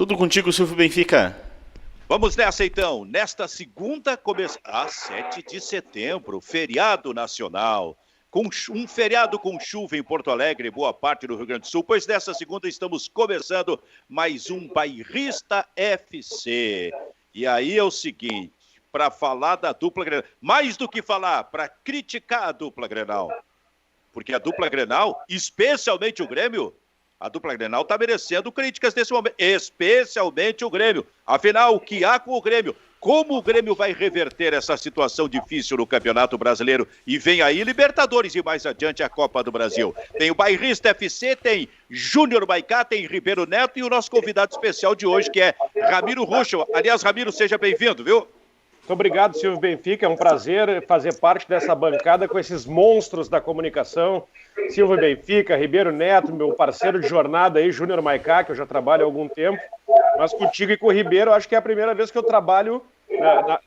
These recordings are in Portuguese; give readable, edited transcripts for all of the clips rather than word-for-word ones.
Tudo contigo, Silvio Benfica. Vamos nessa então. Nesta segunda, 7 de setembro, feriado nacional. Com um feriado com chuva em Porto Alegre e boa parte do Rio Grande do Sul, pois nessa segunda estamos começando mais um Bairrista FC. E aí é o seguinte, para falar da dupla Grenal, mais do que falar, para criticar a dupla Grenal. Porque a dupla Grenal, especialmente o Grêmio, a dupla Grenal está merecendo críticas nesse momento, especialmente o Grêmio. Afinal, o que há com o Grêmio? Como o Grêmio vai reverter essa situação difícil no Campeonato Brasileiro? E vem aí Libertadores e mais adiante a Copa do Brasil. Tem o Bairrista FC, tem Júnior Maicá, tem Ribeiro Neto e o nosso convidado especial de hoje, que é Ramiro Ruschel. Aliás, Ramiro, seja bem-vindo, viu? Muito obrigado, Silvio Benfica. É um prazer fazer parte dessa bancada com esses monstros da comunicação. Silvio Benfica, Ribeiro Neto, meu parceiro de jornada aí, Júnior Maicá, que eu já trabalho há algum tempo. Mas contigo e com o Ribeiro, acho que é a primeira vez que eu trabalho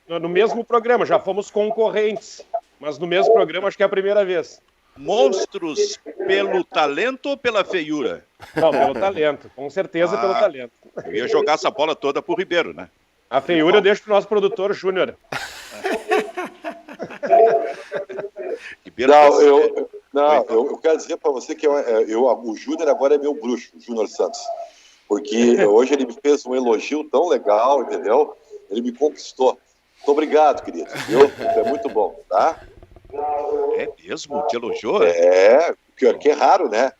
no mesmo programa. Já fomos concorrentes, mas no mesmo programa acho que é a primeira vez. Monstros pelo talento ou pela feiura? Não, pelo talento, com certeza pelo talento. Eu ia jogar essa bola toda pro Ribeiro, né? A feiura eu deixo pro nosso produtor Júnior. Eu quero dizer para você que o Júnior agora é meu bruxo, o Júnior Santos. Porque hoje ele me fez um elogio tão legal, entendeu? Ele me conquistou. Muito obrigado, querido. Viu? É muito bom, tá? É mesmo? Te elogiou? Que é raro, né?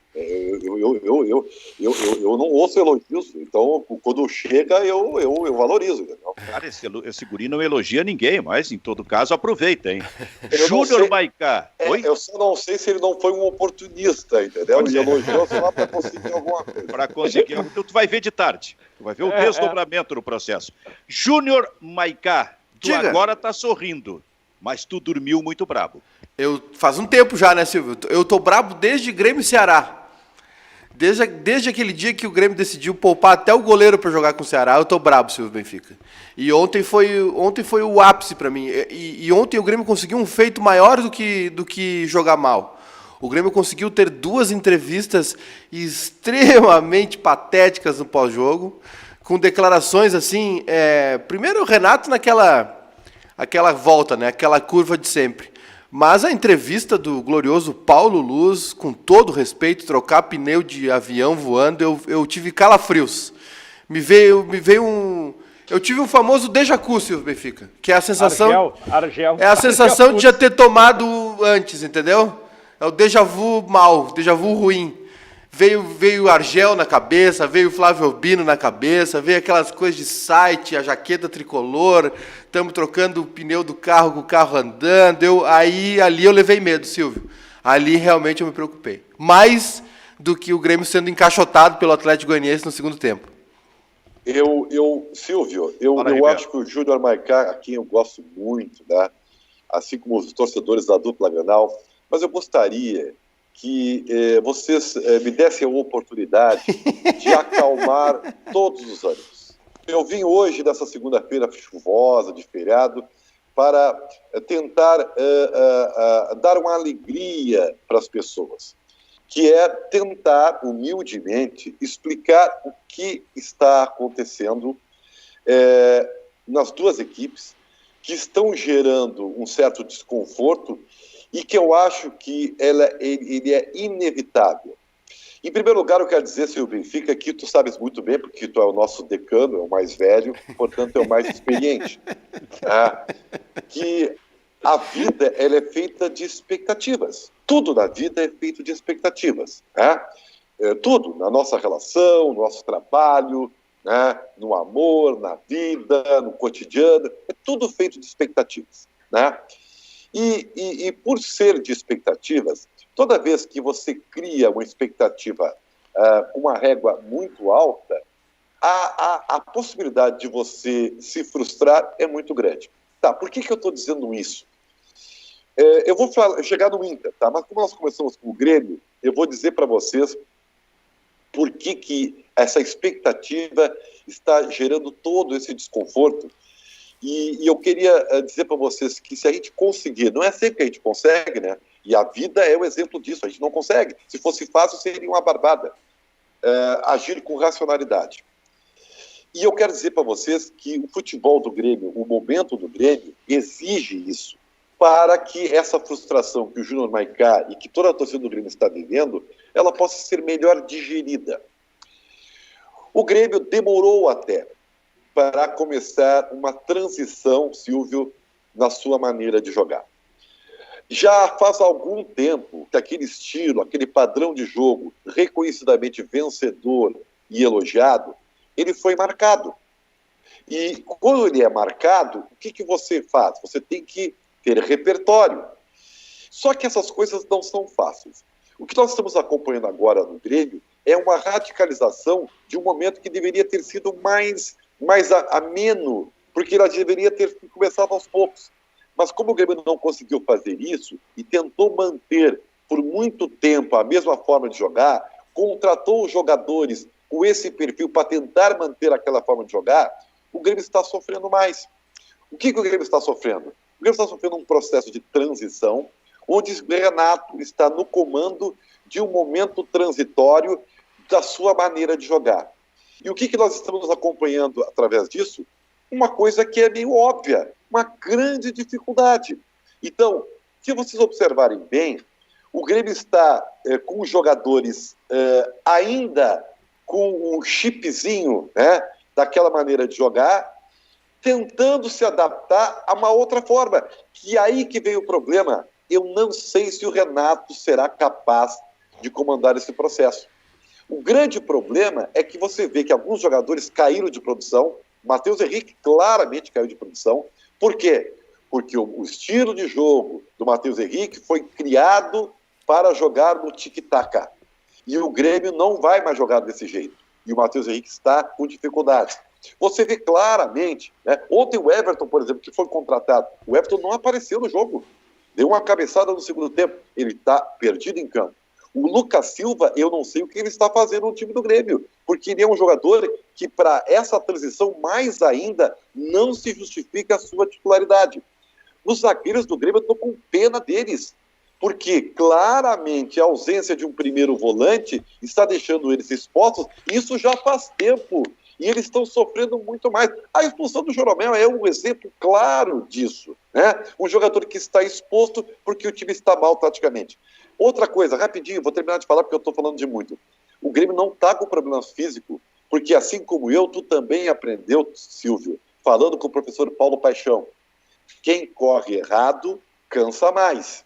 Eu não ouço elogios, então quando chega eu valorizo. Entendeu? Cara, esse guri não elogia ninguém, mas em todo caso aproveita, hein? Júnior Maicá. Eu só não sei se ele não foi um oportunista, entendeu? Ele elogiou só para conseguir alguma coisa. Para conseguir, então tu vai ver de tarde. Tu vai ver o desdobramento no processo. Júnior Maicá, tu agora tá sorrindo, mas tu dormiu muito brabo. Faz um tempo já, né, Silvio? Eu tô brabo desde Grêmio e Ceará. Desde aquele dia que o Grêmio decidiu poupar até o goleiro para jogar com o Ceará, eu tô brabo, Silvio Benfica. E ontem foi o ápice para mim. E ontem o Grêmio conseguiu um feito maior do que jogar mal. O Grêmio conseguiu ter 2 entrevistas extremamente patéticas no pós-jogo, com declarações assim... primeiro o Renato naquela volta, né? Aquela curva de sempre. Mas a entrevista do glorioso Paulo Luz, com todo respeito, trocar pneu de avião voando, eu tive calafrios. Eu tive um famoso déjà vu, Silvio Benfica, que é a sensação... Argel. É a sensação de já ter tomado antes, entendeu? É o déjà vu mal, déjà vu ruim. Veio o Argel na cabeça, veio o Flávio Albino na cabeça, veio aquelas coisas de site, a jaqueta tricolor, estamos trocando o pneu do carro com o carro andando. Ali eu levei medo, Silvio. Ali realmente eu me preocupei. Mais do que o Grêmio sendo encaixotado pelo Atlético Goianiense no segundo tempo. Silvio, eu acho que o Júnior Maicá, a quem eu gosto muito, né? Assim como os torcedores da dupla Grenal, mas eu gostaria que vocês me dessem a oportunidade de acalmar todos os ânimos. Eu vim hoje, nessa segunda-feira chuvosa, de feriado, para tentar dar uma alegria para as pessoas, que é tentar, humildemente, explicar o que está acontecendo nas 2 equipes, que estão gerando um certo desconforto e que eu acho que ele é inevitável. Em primeiro lugar, eu quero dizer, Silvio Benfica, que tu sabes muito bem, porque tu é o nosso decano, é o mais velho, portanto é o mais experiente, que a vida ela é feita de expectativas. Tudo na vida é feito de expectativas. Tudo, na nossa relação, no nosso trabalho, no amor, na vida, no cotidiano, é tudo feito de expectativas. E por ser de expectativas, toda vez que você cria uma expectativa com uma régua muito alta, a possibilidade de você se frustrar é muito grande. Tá, por que eu estou dizendo isso? Eu vou chegar no Inter, tá? Mas como nós começamos com o Grêmio, eu vou dizer para vocês por que essa expectativa está gerando todo esse desconforto. E eu queria dizer para vocês que se a gente conseguir, não é sempre que a gente consegue, né? E a vida é o exemplo disso, a gente não consegue. Se fosse fácil, seria uma barbada. Agir com racionalidade. E eu quero dizer para vocês que o futebol do Grêmio, o momento do Grêmio, exige isso, para que essa frustração que o Júnior Maicá e que toda a torcida do Grêmio está vivendo, ela possa ser melhor digerida. O Grêmio demorou até para começar uma transição, Silvio, na sua maneira de jogar. Já faz algum tempo que aquele estilo, aquele padrão de jogo reconhecidamente vencedor e elogiado, ele foi marcado. E quando ele é marcado, o que você faz? Você tem que ter repertório. Só que essas coisas não são fáceis. O que nós estamos acompanhando agora no Grêmio é uma radicalização de um momento que deveria ter sido mais ameno, porque ela deveria ter começado aos poucos. Mas como o Grêmio não conseguiu fazer isso e tentou manter por muito tempo a mesma forma de jogar, contratou os jogadores com esse perfil para tentar manter aquela forma de jogar, o Grêmio está sofrendo mais. O que o Grêmio está sofrendo? O Grêmio está sofrendo um processo de transição, onde o Renato está no comando de um momento transitório da sua maneira de jogar. E o que nós estamos acompanhando através disso? Uma coisa que é meio óbvia, uma grande dificuldade. Então, se vocês observarem bem, o Grêmio está com os jogadores ainda com um chipzinho, né, daquela maneira de jogar, tentando se adaptar a uma outra forma. Que aí que vem o problema. Eu não sei se o Renato será capaz de comandar esse processo. O grande problema é que você vê que alguns jogadores caíram de produção. Matheus Henrique claramente caiu de produção. Por quê? Porque o estilo de jogo do Matheus Henrique foi criado para jogar no tic-tac. E o Grêmio não vai mais jogar desse jeito. E o Matheus Henrique está com dificuldades. Você vê claramente, né? Ontem o Everton, por exemplo, que foi contratado, o Everton não apareceu no jogo. Deu uma cabeçada no segundo tempo. Ele está perdido em campo. O Lucas Silva, eu não sei o que ele está fazendo no time do Grêmio, porque ele é um jogador que, para essa transição, mais ainda, não se justifica a sua titularidade. Os zagueiros do Grêmio, eu estou com pena deles, porque claramente a ausência de um primeiro volante está deixando eles expostos, isso já faz tempo, e eles estão sofrendo muito mais. A expulsão do Jeromel é um exemplo claro disso, né? Um jogador que está exposto porque o time está mal taticamente. Outra coisa, rapidinho, vou terminar de falar porque eu estou falando de muito. O Grêmio não está com problema físico, porque assim como eu, tu também aprendeu, Silvio, falando com o professor Paulo Paixão, quem corre errado, cansa mais.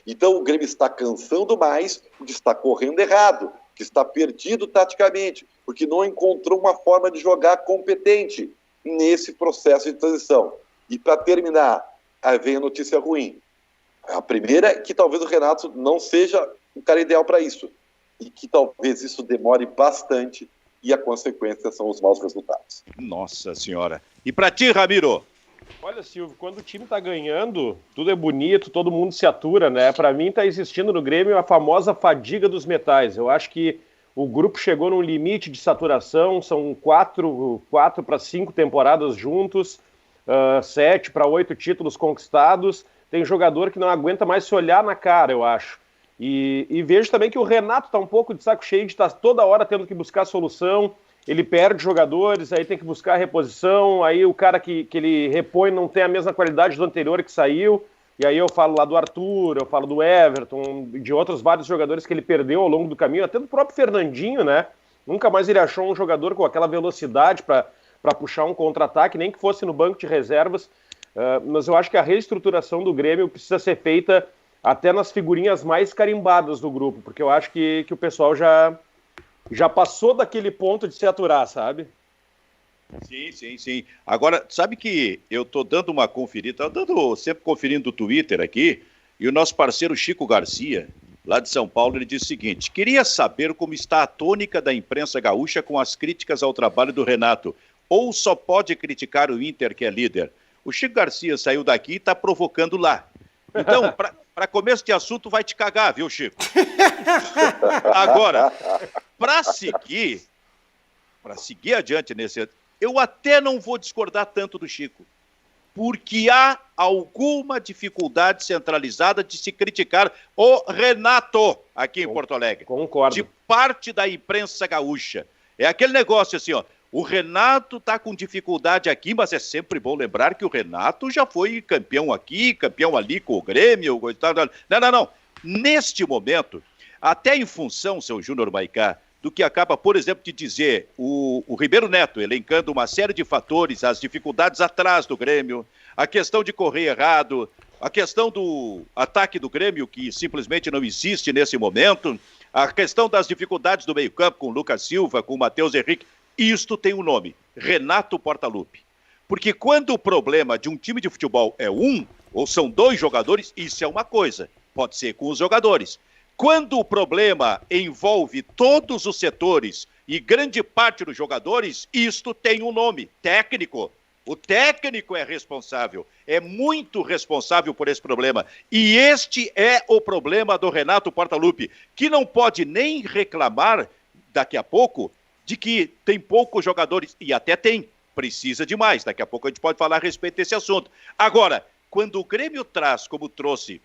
Então o Grêmio está cansando mais porque está correndo errado, que está perdido taticamente, porque não encontrou uma forma de jogar competente nesse processo de transição. E para terminar, aí vem a notícia ruim. A primeira é que talvez o Renato não seja o cara ideal para isso. E que talvez isso demore bastante e a consequência são os maus resultados. Nossa Senhora. E para ti, Ramiro? Olha, Silvio, quando o time tá ganhando, tudo é bonito, todo mundo se atura, né? Para mim tá existindo no Grêmio a famosa fadiga dos metais. Eu acho que o grupo chegou num limite de saturação, são 4 para 5 temporadas juntos, 7 para 8 títulos conquistados. Tem jogador que não aguenta mais se olhar na cara, eu acho. E vejo também que o Renato está um pouco de saco cheio de estar toda hora tendo que buscar solução. Ele perde jogadores, aí tem que buscar reposição, aí o cara que ele repõe não tem a mesma qualidade do anterior que saiu. E aí eu falo lá do Arthur, eu falo do Everton, de outros vários jogadores que ele perdeu ao longo do caminho, até do próprio Fernandinho, né? Nunca mais ele achou um jogador com aquela velocidade para puxar um contra-ataque, nem que fosse no banco de reservas. Mas eu acho que a reestruturação do Grêmio precisa ser feita até nas figurinhas mais carimbadas do grupo, porque eu acho que o pessoal já passou daquele ponto de se aturar, sabe? Sim. Agora, sabe que eu tô dando uma conferida, sempre conferindo o Twitter aqui, e o nosso parceiro Chico Garcia, lá de São Paulo, ele disse o seguinte: queria saber como está a tônica da imprensa gaúcha com as críticas ao trabalho do Renato, ou só pode criticar o Inter, que é líder? O Chico Garcia saiu daqui e está provocando lá. Então, para começo de assunto, vai te cagar, viu, Chico? Agora, para seguir adiante nesse... Eu até não vou discordar tanto do Chico, porque há alguma dificuldade centralizada de se criticar o Renato aqui em Porto Alegre. Concordo. De parte da imprensa gaúcha. É aquele negócio assim, ó. O Renato está com dificuldade aqui, mas é sempre bom lembrar que o Renato já foi campeão aqui, campeão ali com o Grêmio. Não. Neste momento, até em função, seu Júnior Maicá, do que acaba, por exemplo, de dizer o Ribeiro Neto, elencando uma série de fatores, as dificuldades atrás do Grêmio, a questão de correr errado, a questão do ataque do Grêmio, que simplesmente não existe nesse momento, a questão das dificuldades do meio-campo com o Lucas Silva, com o Matheus Henrique, isto tem um nome, Renato Portaluppi. Porque quando o problema de um time de futebol é um, ou são dois jogadores, isso é uma coisa, pode ser com os jogadores. Quando o problema envolve todos os setores e grande parte dos jogadores, isto tem um nome, técnico. O técnico é responsável, é muito responsável por esse problema. E este é o problema do Renato Portaluppi, que não pode nem reclamar daqui a pouco de que tem poucos jogadores, e até tem, precisa de mais. Daqui a pouco a gente pode falar a respeito desse assunto. Agora, quando o Grêmio traz, como trouxe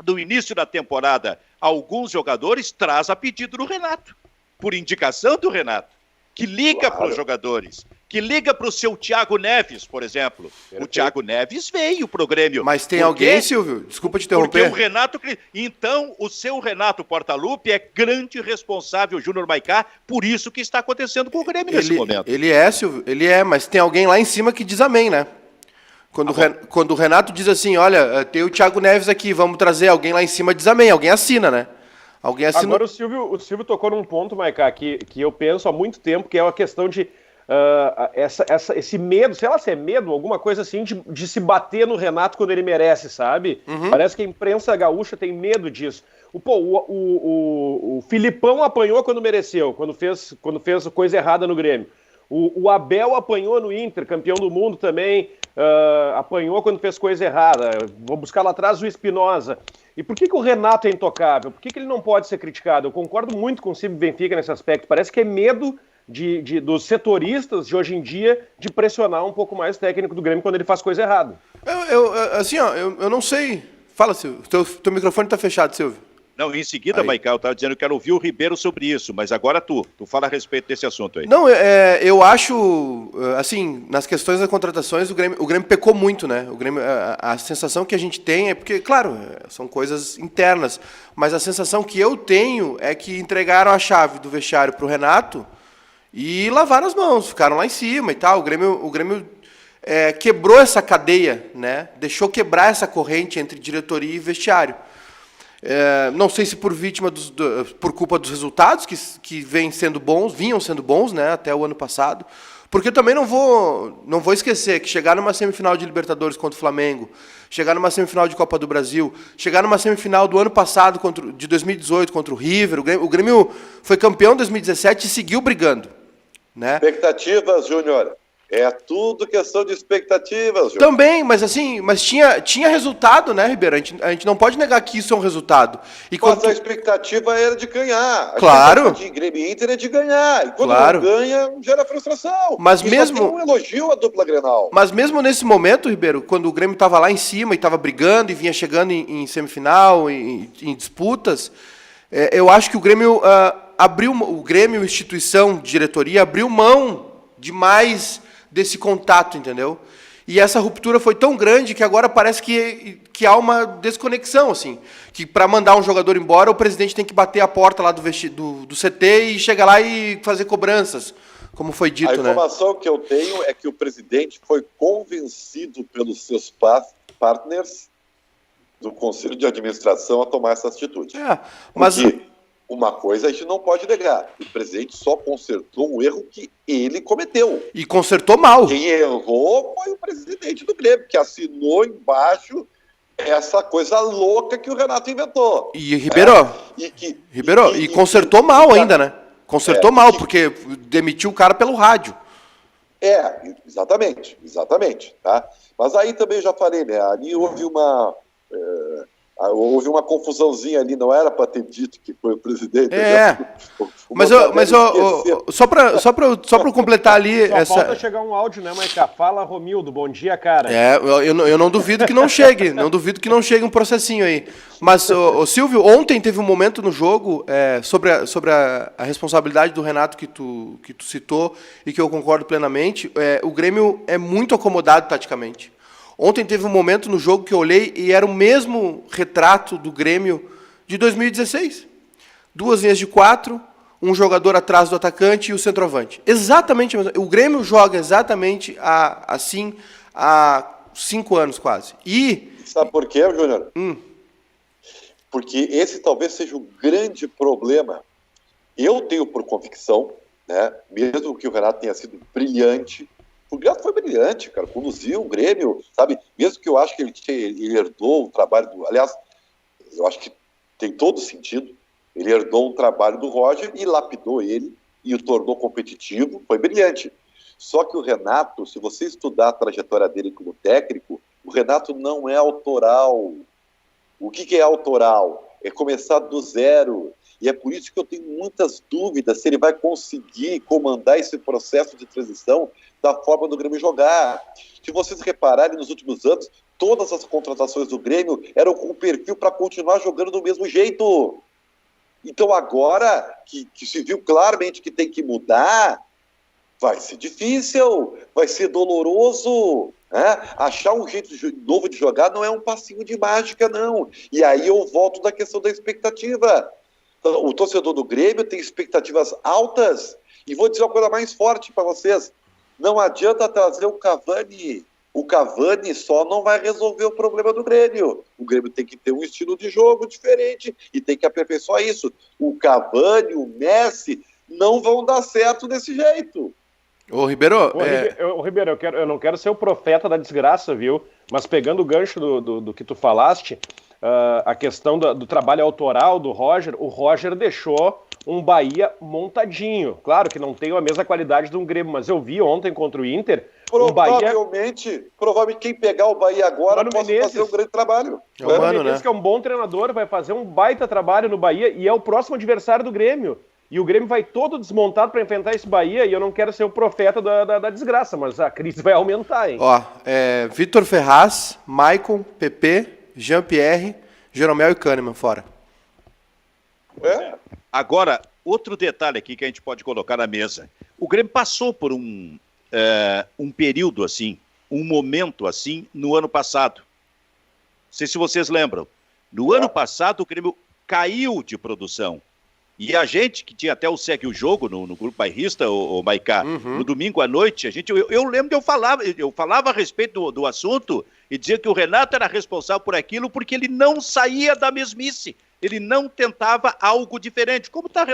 do início da temporada, alguns jogadores, traz a pedido do Renato, por indicação do Renato, que liga para os jogadores, que liga para o seu Thiago Neves, por exemplo. Perfeito. O Thiago Neves veio para o Grêmio. Mas tem alguém, Silvio? Desculpa te interromper. Porque o Renato... Então, o seu Renato Portaluppi é grande responsável, Júnior Maicá, por isso que está acontecendo com o Grêmio nesse momento. Ele é, Silvio, ele é, mas tem alguém lá em cima que diz amém, né? Quando o Renato diz assim, olha, tem o Thiago Neves aqui, vamos trazer alguém lá em cima, diz amém, alguém assina, né? Alguém assina... Agora o Silvio tocou num ponto, Maicá, que eu penso há muito tempo, que é a questão de esse medo, sei lá se é medo, alguma coisa assim, de se bater no Renato quando ele merece, sabe? Uhum. Parece que a imprensa gaúcha tem medo disso. O Filipão apanhou quando mereceu, quando fez coisa errada no Grêmio. O Abel apanhou no Inter, campeão do mundo também, apanhou quando fez coisa errada. Vou buscar lá atrás o Espinosa. E por que o Renato é intocável? Por que ele não pode ser criticado? Eu concordo muito com o Silvio Benfica nesse aspecto. Parece que é medo dos setoristas de hoje em dia de pressionar um pouco mais o técnico do Grêmio quando ele faz coisa errada. Eu não sei. Fala, Silvio. Teu microfone está fechado, Silvio. Não, em seguida, Maicá, eu estava dizendo que eu quero ouvir o Ribeiro sobre isso, mas agora tu fala a respeito desse assunto aí. Não, eu acho, assim, nas questões das contratações, o Grêmio pecou muito, né? O Grêmio, a sensação que a gente tem é porque, claro, são coisas internas, mas a sensação que eu tenho é que entregaram a chave do vestiário para o Renato e lavaram as mãos, ficaram lá em cima e tal. O Grêmio quebrou essa cadeia, né? Deixou quebrar essa corrente entre diretoria e vestiário. Não sei se por culpa dos resultados que vinham sendo bons, né, até o ano passado, porque eu também não vou esquecer que chegar numa semifinal de Libertadores contra o Flamengo, chegar numa semifinal de Copa do Brasil, chegar numa semifinal do ano passado, de 2018, contra o River, o Grêmio foi campeão em 2017 e seguiu brigando. Né? Expectativas, Júnior. É tudo questão de expectativas, Júnior. Também, mas tinha resultado, né, Ribeiro? A gente não pode negar que isso é um resultado. Mas a expectativa era de ganhar. Claro. A expectativa de Grêmio e Inter é de ganhar. E quando não ganha, gera frustração. Mas mesmo tem um elogio à dupla Grenal. Mas mesmo nesse momento, Ribeiro, quando o Grêmio estava lá em cima e estava brigando e vinha chegando em semifinal, em disputas, eu acho que o Grêmio o Grêmio, instituição, diretoria, abriu mão demais desse contato, entendeu? E essa ruptura foi tão grande que agora parece que há uma desconexão, assim, que para mandar um jogador embora, o presidente tem que bater a porta lá do CT e chegar lá e fazer cobranças, como foi dito, né? A informação que eu tenho é que o presidente foi convencido pelos seus partners do Conselho de Administração a tomar essa atitude. Mas... Porque uma coisa a gente não pode negar. O presidente só consertou um erro que ele cometeu. E consertou mal. Quem errou foi o presidente do Grêmio, que assinou embaixo essa coisa louca que o Renato inventou. E Ribeiro, e consertou mal ainda, né? Consertou mal, porque demitiu o cara pelo rádio. Exatamente. Tá? Mas aí também eu já falei, né? Ali houve uma confusãozinha ali, não era para ter dito que foi o presidente. Só para completar ali... Só falta chegar um áudio, né, Maiká? Fala, Romildo, bom dia, cara. Eu não duvido que não chegue, um processinho aí. Mas, Silvio, ontem teve um momento no jogo sobre a responsabilidade do Renato que tu citou e que eu concordo plenamente. O Grêmio é muito acomodado taticamente. Ontem teve um momento no jogo que eu olhei e era o mesmo retrato do Grêmio de 2016. 2 linhas de 4, um jogador atrás do atacante e o centroavante. Exatamente. O Grêmio joga exatamente assim há 5 anos quase. Sabe por quê, Júnior? Porque esse talvez seja o grande problema. Eu tenho por convicção, né, mesmo que o Renato tenha sido brilhante, o Renato foi brilhante, cara, conduziu o Grêmio, sabe? Mesmo que eu acho que ele herdou o trabalho do... Aliás, eu acho que tem todo sentido. Ele herdou um trabalho do Roger e lapidou ele e o tornou competitivo, foi brilhante. Só que o Renato, se você estudar a trajetória dele como técnico, o Renato não é autoral. O que é autoral? É começar do zero. E é por isso que eu tenho muitas dúvidas se ele vai conseguir comandar esse processo de transição da forma do Grêmio jogar. Se vocês repararem, nos últimos anos, todas as contratações do Grêmio eram com perfil para continuar jogando do mesmo jeito. Então agora que se viu claramente que tem que mudar, vai ser difícil, vai ser doloroso. Né? Achar um jeito novo de jogar não é um passinho de mágica, não. E aí eu volto da questão da expectativa. O torcedor do Grêmio tem expectativas altas. E vou dizer uma coisa mais forte para vocês. Não adianta trazer o Cavani. O Cavani só não vai resolver o problema do Grêmio. O Grêmio tem que ter um estilo de jogo diferente e tem que aperfeiçoar isso. O Cavani, o Messi, não vão dar certo desse jeito. Ô, Ribeiro... Ribeiro, eu não quero ser o profeta da desgraça, viu? Mas pegando o gancho do que tu falaste, a questão do trabalho autoral do Roger, o Roger deixou um Bahia montadinho. Claro que não tem a mesma qualidade de um Grêmio, mas eu vi ontem contra o Inter... Provavelmente quem pegar o Bahia agora pode fazer um grande trabalho. O Mano Menezes, que é um bom treinador, vai fazer um baita trabalho no Bahia e é o próximo adversário do Grêmio. E o Grêmio vai todo desmontado para enfrentar esse Bahia e eu não quero ser o profeta da desgraça, mas a crise vai aumentar, hein? Vitor Ferraz, Maicon, Pepe, Jean-Pierre, Jeromel e Kahneman fora. Agora, outro detalhe aqui que a gente pode colocar na mesa. O Grêmio passou por um período assim, um momento assim, no ano passado. Não sei se vocês lembram. No ano passado, o Grêmio caiu de produção. E a gente, que tinha até o Segue o Jogo no Grupo Bairrista, o Maiká, no domingo à noite, eu lembro que eu falava a respeito do assunto e dizia que o Renato era responsável por aquilo porque ele não saía da mesmice. Ele não tentava algo diferente. Como está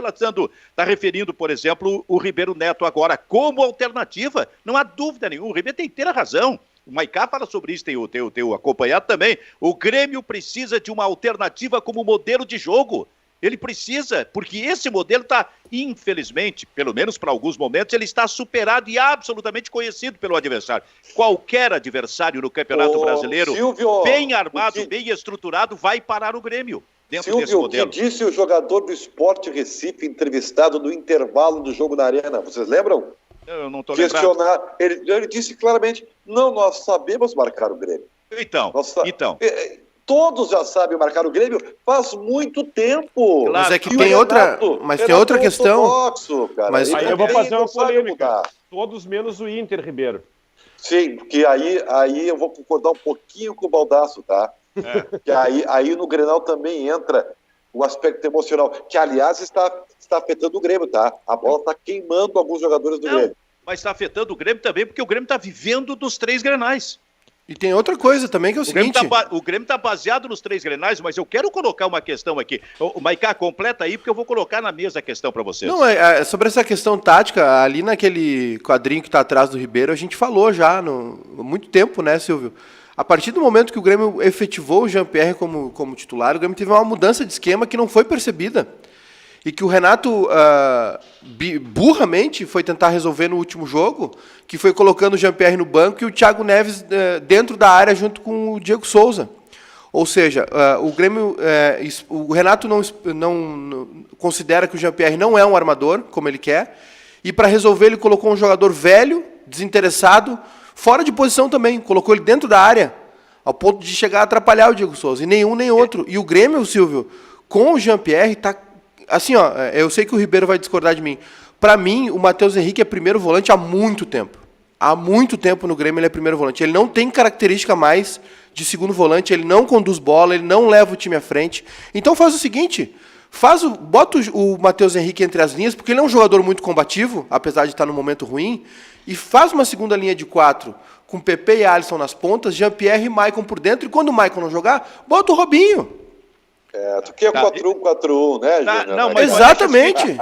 referindo, por exemplo, o Ribeiro Neto agora como alternativa, não há dúvida nenhuma. O Ribeiro tem inteira razão. O Maiká fala sobre isso, tem o acompanhado também. O Grêmio precisa de uma alternativa como modelo de jogo. Ele precisa, porque esse modelo está, infelizmente, pelo menos para alguns momentos, ele está superado e absolutamente conhecido pelo adversário. Qualquer adversário no Campeonato Brasileiro, Silvio, bem armado, bem estruturado, vai parar o Grêmio. Silvio, o que disse o jogador do Sport Recife, entrevistado no intervalo do jogo na Arena, vocês lembram? Eu não estou lembrando. Ele disse claramente, nós sabemos marcar o Grêmio. Então. Todos já sabem marcar o Grêmio faz muito tempo. Claro. Mas é que tem outra questão. Mas aí eu vou fazer uma polêmica. Todos menos o Inter, Ribeiro. Sim, porque aí eu vou concordar um pouquinho com o Baldasso, tá? Que aí no Grenal também entra o aspecto emocional, que aliás está afetando o Grêmio, tá? A bola está queimando alguns jogadores do Grêmio. Mas está afetando o Grêmio também, porque o Grêmio está vivendo dos 3 Grenais. E tem outra coisa também que é o seguinte... O Grêmio está baseado nos 3 Grenais, mas eu quero colocar uma questão aqui. O Maiká, completa aí, porque eu vou colocar na mesa a questão para vocês. Não, sobre essa questão tática, ali naquele quadrinho que está atrás do Ribeiro, a gente falou já há muito tempo, né, Silvio? A partir do momento que o Grêmio efetivou o Jean-Pierre como titular, o Grêmio teve uma mudança de esquema que não foi percebida. E que o Renato, burramente, foi tentar resolver no último jogo, que foi colocando o Jean-Pierre no banco e o Thiago Neves dentro da área junto com o Diego Souza. Ou seja, o Grêmio, o Renato não considera que o Jean-Pierre não é um armador, como ele quer, e para resolver ele colocou um jogador velho, desinteressado, fora de posição também, colocou ele dentro da área, ao ponto de chegar a atrapalhar o Diego Souza, e nenhum nem outro. E o Grêmio, Silvio, com o Jean-Pierre, tá assim, ó, eu sei que o Ribeiro vai discordar de mim. Para mim, o Matheus Henrique é primeiro volante há muito tempo. Há muito tempo no Grêmio ele é primeiro volante. Ele não tem característica mais de segundo volante, ele não conduz bola, ele não leva o time à frente. Então faz o seguinte, bota o Matheus Henrique entre as linhas, porque ele é um jogador muito combativo, apesar de estar num momento ruim, e faz uma segunda linha de 4, com Pepe e Alisson nas pontas, Jean-Pierre e Maicon por dentro, e quando o Maicon não jogar, bota o Robinho. Tu quer 4-1-4-1, né, Júnior? Não, mas exatamente.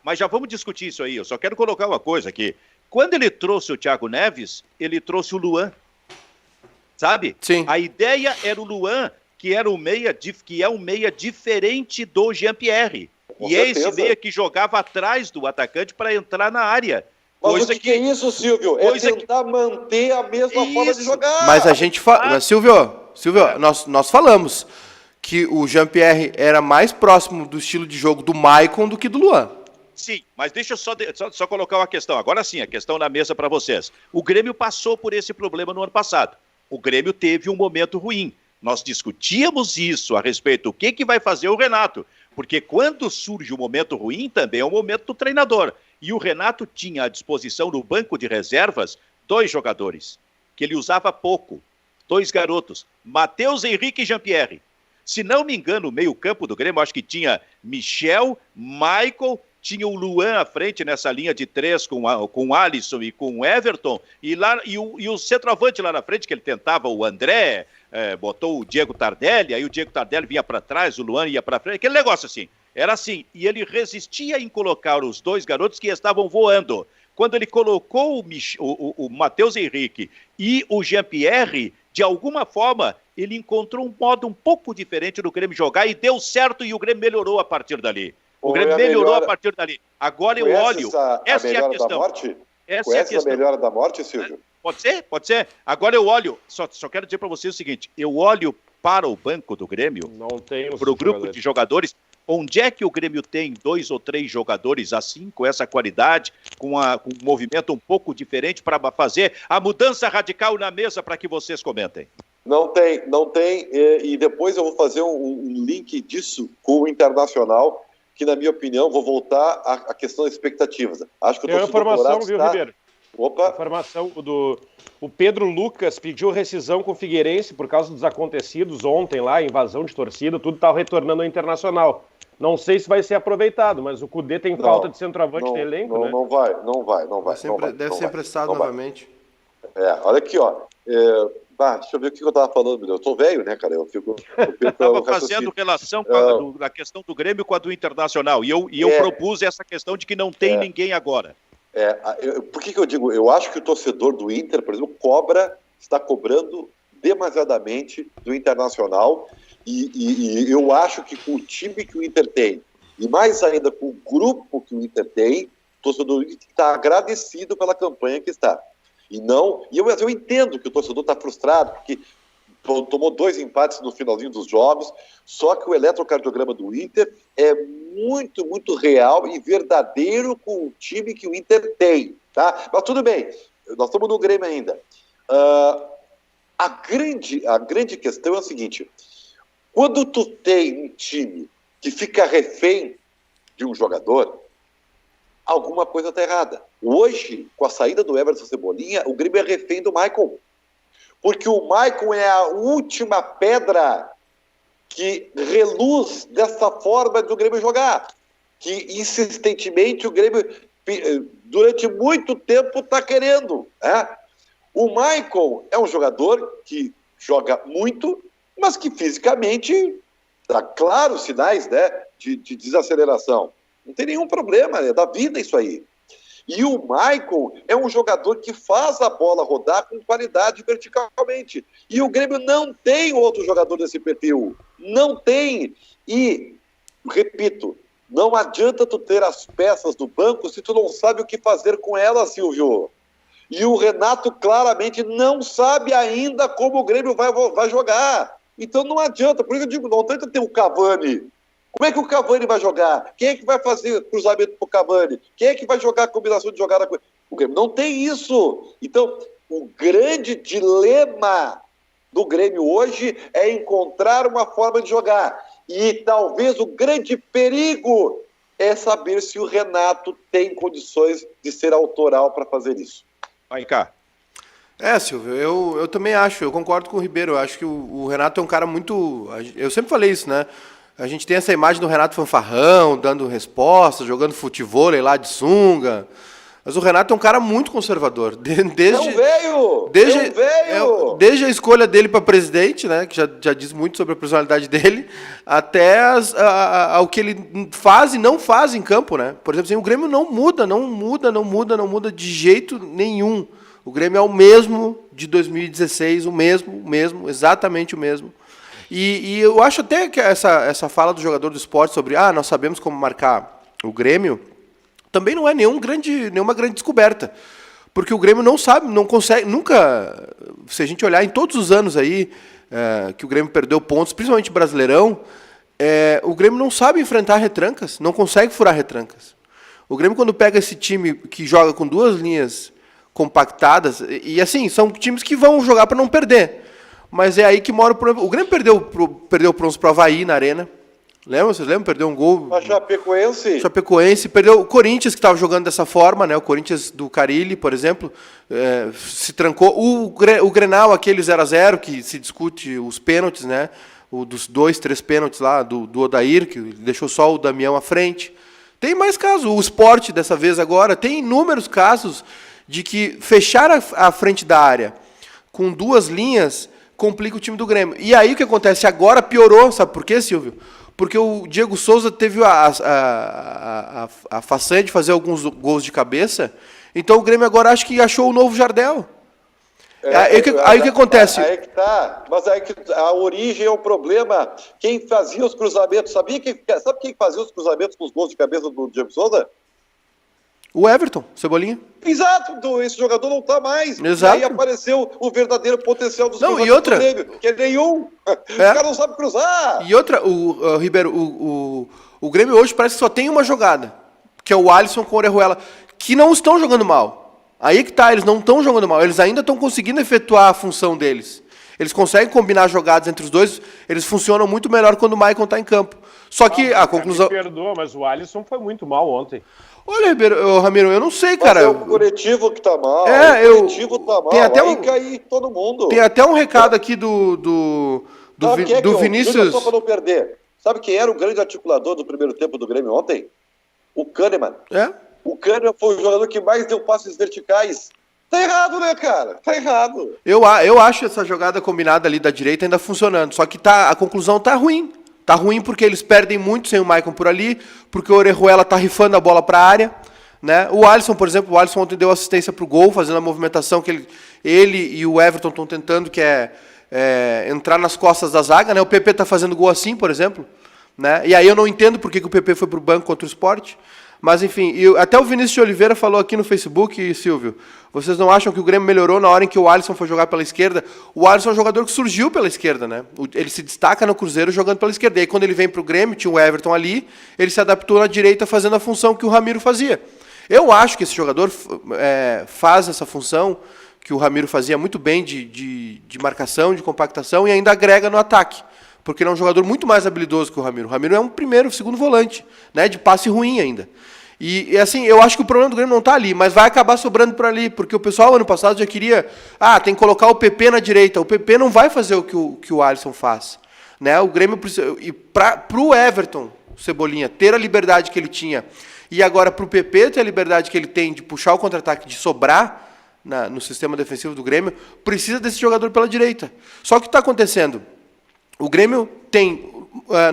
Mas já vamos discutir isso aí. Eu só quero colocar uma coisa aqui. Quando ele trouxe o Thiago Neves, ele trouxe o Luan. Sabe? Sim. A ideia era o Luan, que é um meia diferente do Jean-Pierre. E é esse meia que jogava atrás do atacante para entrar na área. Mas o que é isso, Silvio? É tentar manter a mesma forma de jogar. Mas a gente fala... Silvio, nós falamos que o Jean-Pierre era mais próximo do estilo de jogo do Maicon do que do Luan. Sim, mas deixa eu só colocar uma questão. Agora sim, a questão na mesa para vocês. O Grêmio passou por esse problema no ano passado. O Grêmio teve um momento ruim. Nós discutíamos isso a respeito do que vai fazer o Renato. Porque quando surge um momento ruim, também é o momento do treinador. E o Renato tinha à disposição no banco de reservas 2 jogadores, que ele usava pouco. 2 garotos, Matheus Henrique e Jean-Pierre. Se não me engano, o meio-campo do Grêmio, acho que tinha Michel, Michael, tinha o Luan à frente nessa linha de 3 com o Alisson e com o Everton, e o centroavante lá na frente, que ele tentava o André, botou o Diego Tardelli, aí o Diego Tardelli vinha para trás, o Luan ia para frente, aquele negócio assim. Era assim, e ele resistia em colocar os 2 garotos que estavam voando. Quando ele colocou o Matheus Henrique e o Jean-Pierre, de alguma forma, ele encontrou um modo um pouco diferente do Grêmio jogar e deu certo e o Grêmio melhorou a partir dali. O Grêmio melhorou a partir dali. Agora eu olho... Essa é a questão. Conhece a melhora da morte, Silvio? Pode ser. Agora eu olho... Só quero dizer para você o seguinte. Eu olho para o banco do Grêmio, para o grupo de jogadores... Onde é que o Grêmio tem 2 ou 3 jogadores assim, com essa qualidade, com um movimento um pouco diferente para fazer a mudança radical na mesa para que vocês comentem? Não tem. E depois eu vou fazer um link disso com o Internacional, que na minha opinião, vou voltar à questão das expectativas. Acho que tem uma informação, viu, Ribeiro? Opa! Informação o Pedro Lucas pediu rescisão com o Figueirense por causa dos acontecidos ontem lá, invasão de torcida, tudo está retornando ao Internacional. Não sei se vai ser aproveitado, mas o Cudê tem falta de centroavante no elenco, né? Não vai. Deve ser emprestado novamente. Olha aqui, ó. Deixa eu ver o que eu estava falando. Eu tô velho, né, cara? Eu estava fazendo relação com a questão do Grêmio com a do Internacional. E eu propus essa questão de que não tem ninguém agora. Por que eu digo? Eu acho que o torcedor do Inter, por exemplo, está cobrando demasiadamente do Internacional. E eu acho que com o time que o Inter tem, e mais ainda com o grupo que o Inter tem, o torcedor está agradecido pela campanha que está. Eu entendo que o torcedor está frustrado, porque tomou 2 empates no finalzinho dos jogos, só que o eletrocardiograma do Inter é muito, muito real e verdadeiro com o time que o Inter tem. Tá? Mas tudo bem, nós estamos no Grêmio ainda. A grande questão é a seguinte... Quando tu tem um time que fica refém de um jogador, alguma coisa está errada. Hoje, com a saída do Everton Cebolinha, o Grêmio é refém do Maicon. Porque o Maicon é a última pedra que reluz dessa forma do Grêmio jogar. Que insistentemente o Grêmio, durante muito tempo, está querendo. O Maicon é um jogador que joga muito, mas que fisicamente dá claros sinais, né, de desaceleração. Não tem nenhum problema, é da vida isso aí. E o Maicon é um jogador que faz a bola rodar com qualidade verticalmente. E o Grêmio não tem outro jogador desse perfil. Não tem. E, repito, não adianta tu ter as peças do banco se tu não sabe o que fazer com elas, Silvio. E o Renato claramente não sabe ainda como o Grêmio vai jogar. Então não adianta, por isso eu digo, não adianta ter o Cavani. Como é que o Cavani vai jogar? Quem é que vai fazer cruzamento pro Cavani? Quem é que vai jogar a combinação de jogada com ele? O Grêmio não tem isso. Então, o grande dilema do Grêmio hoje é encontrar uma forma de jogar. E talvez o grande perigo é saber se o Renato tem condições de ser autoral para fazer isso. Vai cá. Silvio, eu também acho, eu concordo com o Ribeiro, eu acho que o Renato é um cara muito... Eu sempre falei isso, né? A gente tem essa imagem do Renato fanfarrão, dando respostas, jogando futevôlei lá de sunga. Mas o Renato é um cara muito conservador. Desde a escolha dele para presidente, né, que já diz muito sobre a personalidade dele, até ao que ele faz e não faz em campo, né? Por exemplo, assim, o Grêmio não muda de jeito nenhum. O Grêmio é o mesmo de 2016, o mesmo, exatamente o mesmo. E eu acho até que essa fala do jogador do esporte sobre nós sabemos como marcar o Grêmio, também não é nenhuma grande descoberta. Porque o Grêmio não sabe, não consegue, nunca, se a gente olhar em todos os anos aí, que o Grêmio perdeu pontos, principalmente Brasileirão, o Grêmio não sabe enfrentar retrancas, não consegue furar retrancas. O Grêmio, quando pega esse time que joga com duas linhas compactadas, e assim, são times que vão jogar para não perder. Mas é aí que mora o problema. O Grêmio perdeu para o Avaí na Arena. Vocês lembram? Perdeu um gol. A Chapecoense. Perdeu o Corinthians, que estava jogando dessa forma, né? O Corinthians do Carille, por exemplo, se trancou. O Grenal, aquele 0-0, que se discute os pênaltis, né? Dos 3 pênaltis lá, do Odair, que deixou só o Damião à frente. Tem mais casos. O Sport, dessa vez agora, tem inúmeros casos de que fechar a frente da área com duas linhas complica o time do Grêmio. E aí o que acontece? Agora piorou, sabe por quê, Silvio? Porque o Diego Souza teve a façanha de fazer alguns gols de cabeça, então o Grêmio agora acho que achou o novo Jardel. Aí o que acontece? Aí que tá, mas aí que a origem é o problema. Quem fazia os cruzamentos, sabe quem fazia os cruzamentos com os gols de cabeça do Diego Souza? O Everton, Cebolinha. Exato, esse jogador não está mais. Exato. E aí apareceu o verdadeiro potencial dos e outra, do Grêmio, que é nenhum. O cara não sabe cruzar. E outra, Ribeiro, o Grêmio hoje parece que só tem uma jogada, que é o Alisson com o Orejuela, que não estão jogando mal. Aí que tá, eles não estão jogando mal, eles ainda estão conseguindo efetuar a função deles. Eles conseguem combinar jogadas entre os dois, eles funcionam muito melhor quando o Maicon está em campo. Só que a conclusão... Me perdoa, mas o Alisson foi muito mal ontem. Olha, Ramiro, eu não sei, cara. Mas é o Curitivo que tá mal. O Curitivo tá mal. Tem até aí cai todo mundo. Tem até um recado aqui do Vinícius. Só para não perder. Sabe quem era o grande articulador do primeiro tempo do Grêmio ontem? O Kahneman. O Kahneman foi o jogador que mais deu passes verticais. Tá errado, né, cara? Tá errado. Eu acho essa jogada combinada ali da direita ainda funcionando. Só que a conclusão tá ruim. Tá ruim porque eles perdem muito sem o Maicon por ali, porque o Orejuela tá rifando a bola para a área, né? O Alisson, por exemplo, ontem deu assistência pro gol, fazendo a movimentação que ele e o Everton estão tentando, que é entrar nas costas da zaga, né? O PP tá fazendo gol assim, por exemplo, né? E aí eu não entendo por que o PP foi pro banco contra o Sport. Mas, enfim, até o Vinícius de Oliveira falou aqui no Facebook, Silvio, vocês não acham que o Grêmio melhorou na hora em que o Alisson foi jogar pela esquerda? O Alisson é um jogador que surgiu pela esquerda, né? Ele se destaca no Cruzeiro jogando pela esquerda. E aí, quando ele vem para o Grêmio, tinha o Everton ali, ele se adaptou na direita fazendo a função que o Ramiro fazia. Eu acho que esse jogador faz essa função que o Ramiro fazia muito bem de marcação, de compactação, e ainda agrega no ataque. Porque ele é um jogador muito mais habilidoso que o Ramiro. O Ramiro é um segundo volante, né, de passe ruim ainda. E assim, eu acho que o problema do Grêmio não está ali, mas vai acabar sobrando por ali, porque o pessoal ano passado já queria, tem que colocar o PP na direita. O PP não vai fazer o que o Alisson faz, né? O Grêmio precisa, e para o Everton, Cebolinha, ter a liberdade que ele tinha, e agora para o PP ter a liberdade que ele tem de puxar o contra-ataque, de sobrar no sistema defensivo do Grêmio, precisa desse jogador pela direita. Só que o que está acontecendo? O Grêmio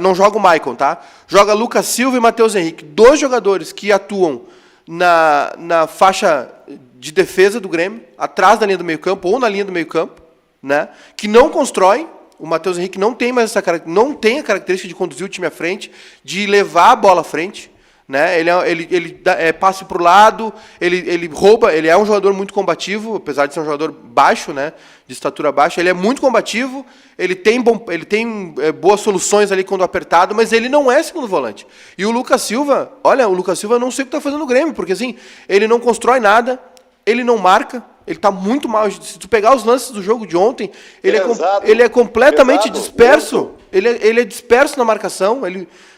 não joga o Maicon, tá? Joga Lucas Silva e Matheus Henrique, 2 jogadores que atuam na faixa de defesa do Grêmio, atrás da linha do meio-campo ou na linha do meio-campo, né? Que não constroem. O Matheus Henrique não tem mais não tem a característica de conduzir o time à frente, de levar a bola à frente, né? Ele é passe para o lado, ele rouba, ele é um jogador muito combativo, apesar de ser um jogador baixo, né? De estatura baixa, ele é muito combativo, ele tem boas soluções ali quando apertado, mas ele não é segundo volante. E o Lucas Silva, olha, o Lucas Silva eu não sei o que está fazendo no Grêmio, porque assim, ele não constrói nada, ele não marca, ele está muito mal. Se tu pegar os lances do jogo de ontem, ele é completamente disperso, ele é disperso na marcação,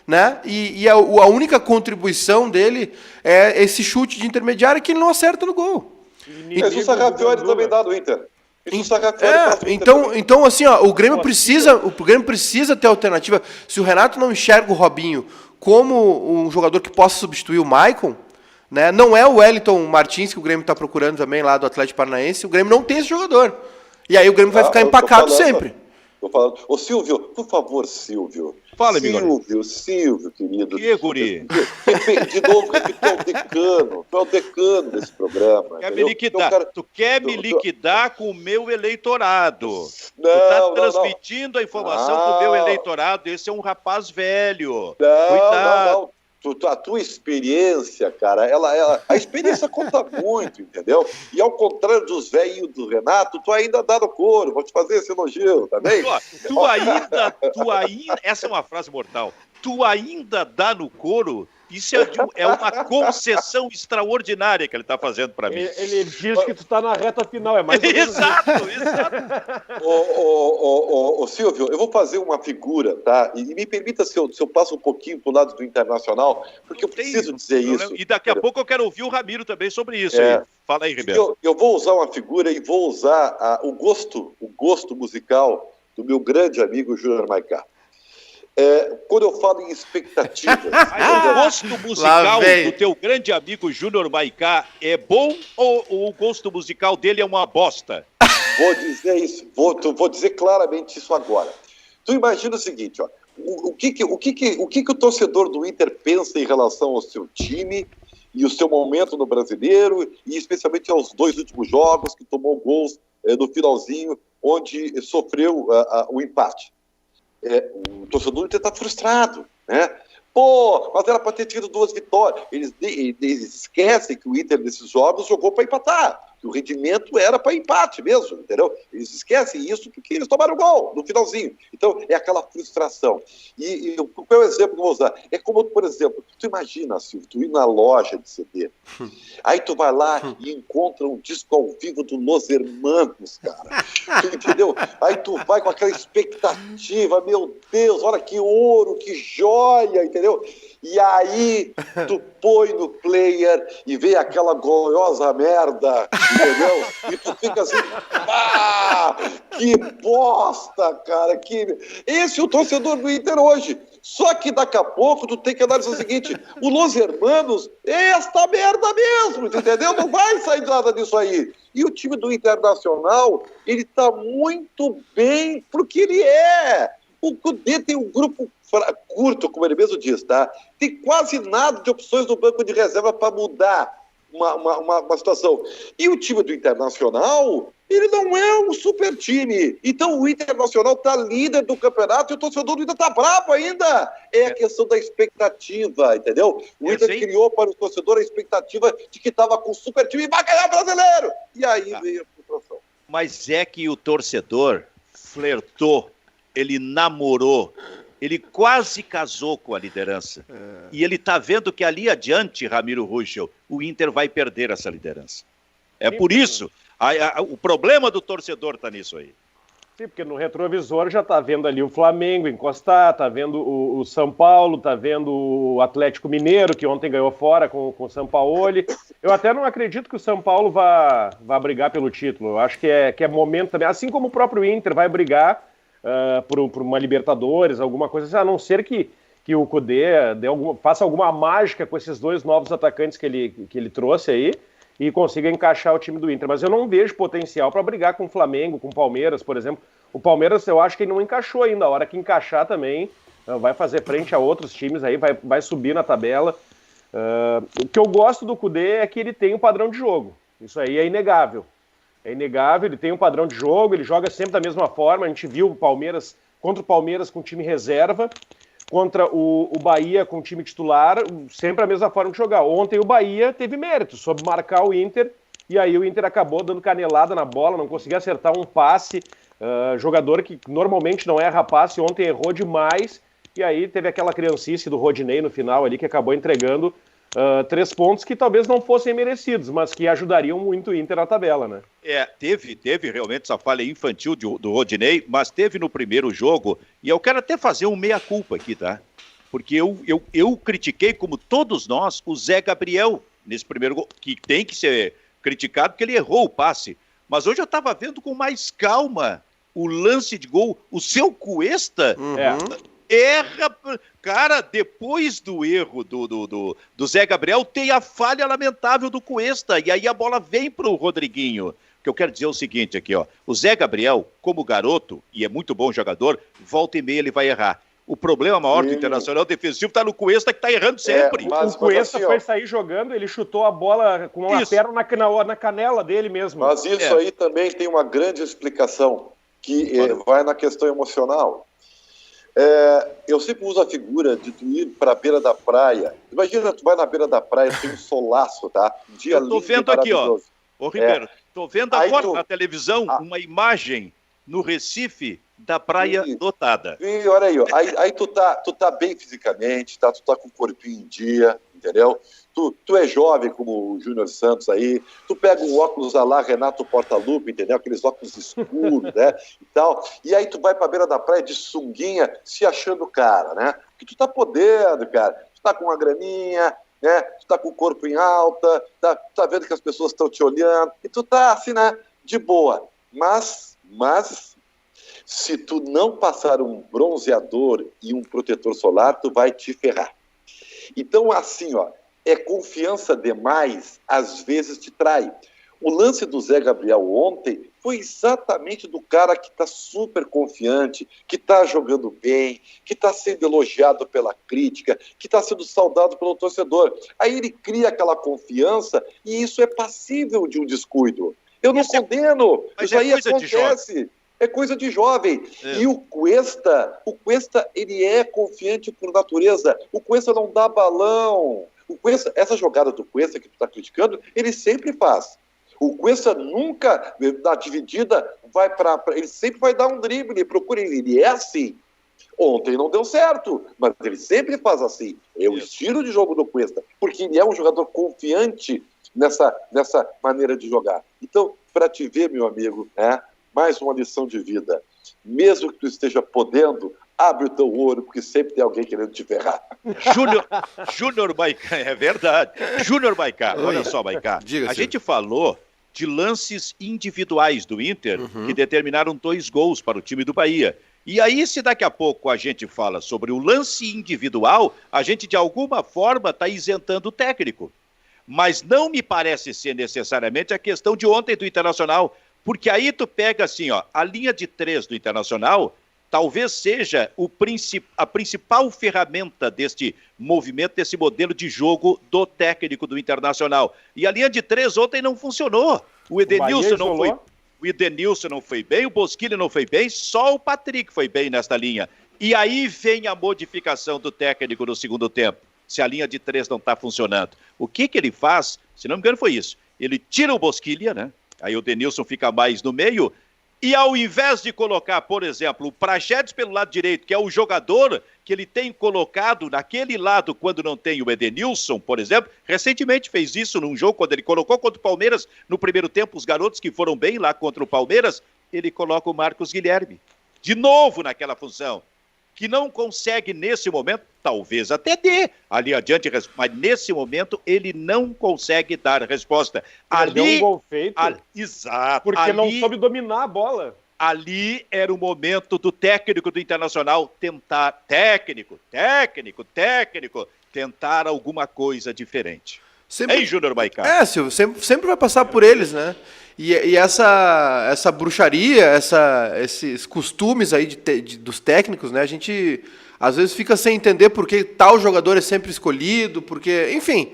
né? E a única contribuição dele é esse chute de intermediária que ele não acerta no gol. Mas o Sarrafiori também dá no Inter. Então assim, ó, o Grêmio precisa ter alternativa. Se o Renato não enxerga o Robinho como um jogador que possa substituir o Maicon, né? Não é o Wellington Martins que o Grêmio está procurando também lá do Atlético Paranaense. O Grêmio não tem esse jogador. E aí o Grêmio vai ficar empacado sempre. Tô falando. Ô, Silvio, por favor, Silvio. Fala, amigo. Silvio, querido. Que, guri? De novo, repetiu o decano. Tu é o decano desse programa. Quer me liquidar? Tu quer me liquidar com o meu eleitorado. Tu tá transmitindo a informação pro meu eleitorado. Esse é um rapaz velho. Cuidado. A tua experiência, cara, a experiência conta muito, entendeu? E ao contrário dos velhos do Renato, tu ainda dá no couro, vou te fazer esse elogio, tá bem? Tu ainda, essa é uma frase mortal, tu ainda dá no couro? Isso é uma concessão extraordinária que ele está fazendo para mim. Ele diz que tu está na reta final, é mais ou menos exato. Ô, Silvio, eu vou fazer uma figura, tá? E me permita se eu passo um pouquinho pro lado do Internacional, porque eu preciso dizer isso. E daqui a pouco eu quero ouvir o Ramiro também sobre isso. Aí. Fala aí, Ribeiro. Eu vou usar uma figura e vou usar o gosto musical do meu grande amigo Júnior Maicá. Quando eu falo em expectativas... O gosto musical do teu grande amigo Júnior Maicá é bom ou o gosto musical dele é uma bosta? Vou dizer isso, vou dizer claramente isso agora. Tu imagina o seguinte, ó, o que o torcedor do Inter pensa em relação ao seu time e o seu momento no Brasileiro, e especialmente aos 2 últimos jogos, que tomou gols no finalzinho, onde sofreu o empate. O torcedor do Inter está frustrado, né? Pô, mas era para ter tido 2 vitórias. Eles esquecem que o Inter, nesses jogos, jogou para empatar, que o rendimento era para empate mesmo, entendeu? Eles esquecem isso porque eles tomaram gol no finalzinho. Então, é aquela frustração. E qual é o exemplo que eu vou usar? É como, por exemplo, tu imagina, Silvio, tu ir na loja de CD, aí tu vai lá e encontra um disco ao vivo do Los Hermanos, cara. Tu entendeu? Aí tu vai com aquela expectativa, meu Deus, olha que ouro, que joia, entendeu? E aí tu põe no player e vê aquela gloriosa merda, entendeu? E tu fica assim, que bosta, cara, Esse é o torcedor do Inter hoje. Só que daqui a pouco tu tem que analisar o seguinte, o Los Hermanos é esta merda mesmo, entendeu? Não vai sair nada disso aí. E o time do Internacional, ele tá muito bem pro que ele é. O Cudê tem um grupo curto, como ele mesmo diz, tá? Tem quase nada de opções no banco de reserva para mudar uma situação. E o time do Internacional, ele não é um super time. Então o Internacional tá líder do campeonato e o torcedor do Inter tá bravo ainda. É a questão da expectativa, entendeu? O Inter criou para o torcedor a expectativa de que tava com o super time e vai ganhar brasileiro. E aí veio a frustração. Mas é que o torcedor flertou, ele namorou, ele quase casou com a liderança. E ele está vendo que ali adiante, Ramiro Ruschel, o Inter vai perder essa liderança. É por isso, o problema do torcedor está nisso aí. Sim, porque no retrovisor já está vendo ali o Flamengo encostar, está vendo o São Paulo, está vendo o Atlético Mineiro, que ontem ganhou fora com o Sampaoli. Eu até não acredito que o São Paulo vá brigar pelo título. Eu acho que é momento também, assim como o próprio Inter vai brigar por uma Libertadores, alguma coisa assim, a não ser que o Cudê faça alguma mágica com esses 2 novos atacantes que ele trouxe aí e consiga encaixar o time do Inter. Mas eu não vejo potencial para brigar com o Flamengo, com o Palmeiras, por exemplo. O Palmeiras eu acho que ele não encaixou ainda. A hora que encaixar também vai fazer frente a outros times aí, vai subir na tabela. O que eu gosto do Cudê é que ele tem um padrão de jogo. Isso aí é inegável. É inegável, ele tem um padrão de jogo, ele joga sempre da mesma forma. A gente viu contra o Palmeiras com time reserva, contra o Bahia com o time titular, sempre a mesma forma de jogar. Ontem o Bahia teve mérito, soube marcar o Inter, e aí o Inter acabou dando canelada na bola, não conseguia acertar um passe. Jogador que normalmente não erra passe, ontem errou demais, e aí teve aquela criancice do Rodinei no final ali, que acabou entregando 3 pontos que talvez não fossem merecidos, mas que ajudariam muito o Inter na tabela, né? Teve realmente essa falha infantil do Rodinei, mas teve no primeiro jogo, e eu quero até fazer um meia-culpa aqui, tá? Porque eu critiquei, como todos nós, o Zé Gabriel nesse primeiro gol, que tem que ser criticado porque ele errou o passe. Mas hoje eu estava vendo com mais calma o lance de gol, o seu Cuesta erra, cara, depois do erro do Zé Gabriel, tem a falha lamentável do Cuesta, e aí a bola vem pro Rodriguinho. O que eu quero dizer é o seguinte aqui, ó, o Zé Gabriel, como garoto, e é muito bom jogador, volta e meia ele vai errar. O problema maior do Internacional defensivo está no Cuesta, que está errando sempre. O Cuesta foi sair jogando, ele chutou a bola com uma perna na canela dele mesmo. Mas isso aí também tem uma grande explicação, que vai na questão emocional. Eu sempre uso a figura de tu ir para a beira da praia. Imagina, tu vai na beira da praia, tem um solaço, tá? Um dia lindo. Eu tô vendo aqui, ó. Ô, Ribeiro, tô vendo agora na televisão uma imagem no Recife da praia lotada. E olha aí, ó. Aí tu tá bem fisicamente, tá? Tu tá com o corpinho em dia, entendeu? Tu é jovem como o Júnior Santos aí, tu pega um óculos a lá Renato Portaluppi, entendeu? Aqueles óculos escuros, né? E tal. E aí tu vai pra beira da praia de sunguinha, se achando cara, né? Porque tu tá podendo, cara. Tu tá com uma graninha, né? Tu tá com o corpo em alta, tá vendo que as pessoas estão te olhando, e tu tá assim, né? De boa. Mas se tu não passar um bronzeador e um protetor solar, tu vai te ferrar. Então, assim, ó, confiança demais, às vezes te trai. O lance do Zé Gabriel ontem foi exatamente do cara que está super confiante, que está jogando bem, que está sendo elogiado pela crítica, que está sendo saudado pelo torcedor. Aí ele cria aquela confiança e isso é passível de um descuido. Eu não condeno, isso aí acontece. É coisa de jovem. E o Cuesta, ele é confiante por natureza. O Cuesta não dá balão. O Cuesta, essa jogada do Cuesta que tu está criticando, ele sempre faz. O Cuesta nunca, na dividida, ele sempre vai dar um drible, ele procura, ele é assim. Ontem não deu certo, mas ele sempre faz assim. É o estilo de jogo do Cuesta, porque ele é um jogador confiante nessa maneira de jogar. Então, para te ver, meu amigo, mais uma lição de vida. Mesmo que tu esteja podendo, abre o teu olho, porque sempre tem alguém querendo te ferrar. Júnior Maicá, é verdade. Júnior Maicá, olha só, Maicá. A gente falou de lances individuais do Inter que determinaram 2 gols para o time do Bahia. E aí, se daqui a pouco a gente fala sobre o lance individual, a gente de alguma forma está isentando o técnico. Mas não me parece ser necessariamente a questão de ontem do Internacional, porque aí tu pega assim, ó, a linha de 3 do Internacional talvez seja a principal ferramenta deste movimento, desse modelo de jogo do técnico do Internacional. E a linha de 3 ontem não funcionou. O Edenilson não foi bem, o Bosquilha não foi bem, só o Patrick foi bem nesta linha. E aí vem a modificação do técnico no segundo tempo, se a linha de 3 não está funcionando. O que ele faz, se não me engano foi isso, ele tira o Bosquilha, né? Aí o Denilson fica mais no meio, e ao invés de colocar, por exemplo, o Praxedes pelo lado direito, que é o jogador que ele tem colocado naquele lado quando não tem o Edenilson, por exemplo, recentemente fez isso num jogo, quando ele colocou contra o Palmeiras, no primeiro tempo, os garotos que foram bem lá contra o Palmeiras, ele coloca o Marcos Guilherme, de novo naquela função, que não consegue nesse momento, talvez até dê ali adiante, mas nesse momento ele não consegue dar resposta. Deu um gol feito. Exato. Porque não soube dominar a bola. Ali era o momento do técnico do Internacional tentar, tentar alguma coisa diferente. Sempre, Júnior Maicá? Silvio, sempre vai passar por eles, né? E essa bruxaria, esses costumes aí dos técnicos, né? A gente às vezes fica sem entender por que tal jogador é sempre escolhido, porque, enfim,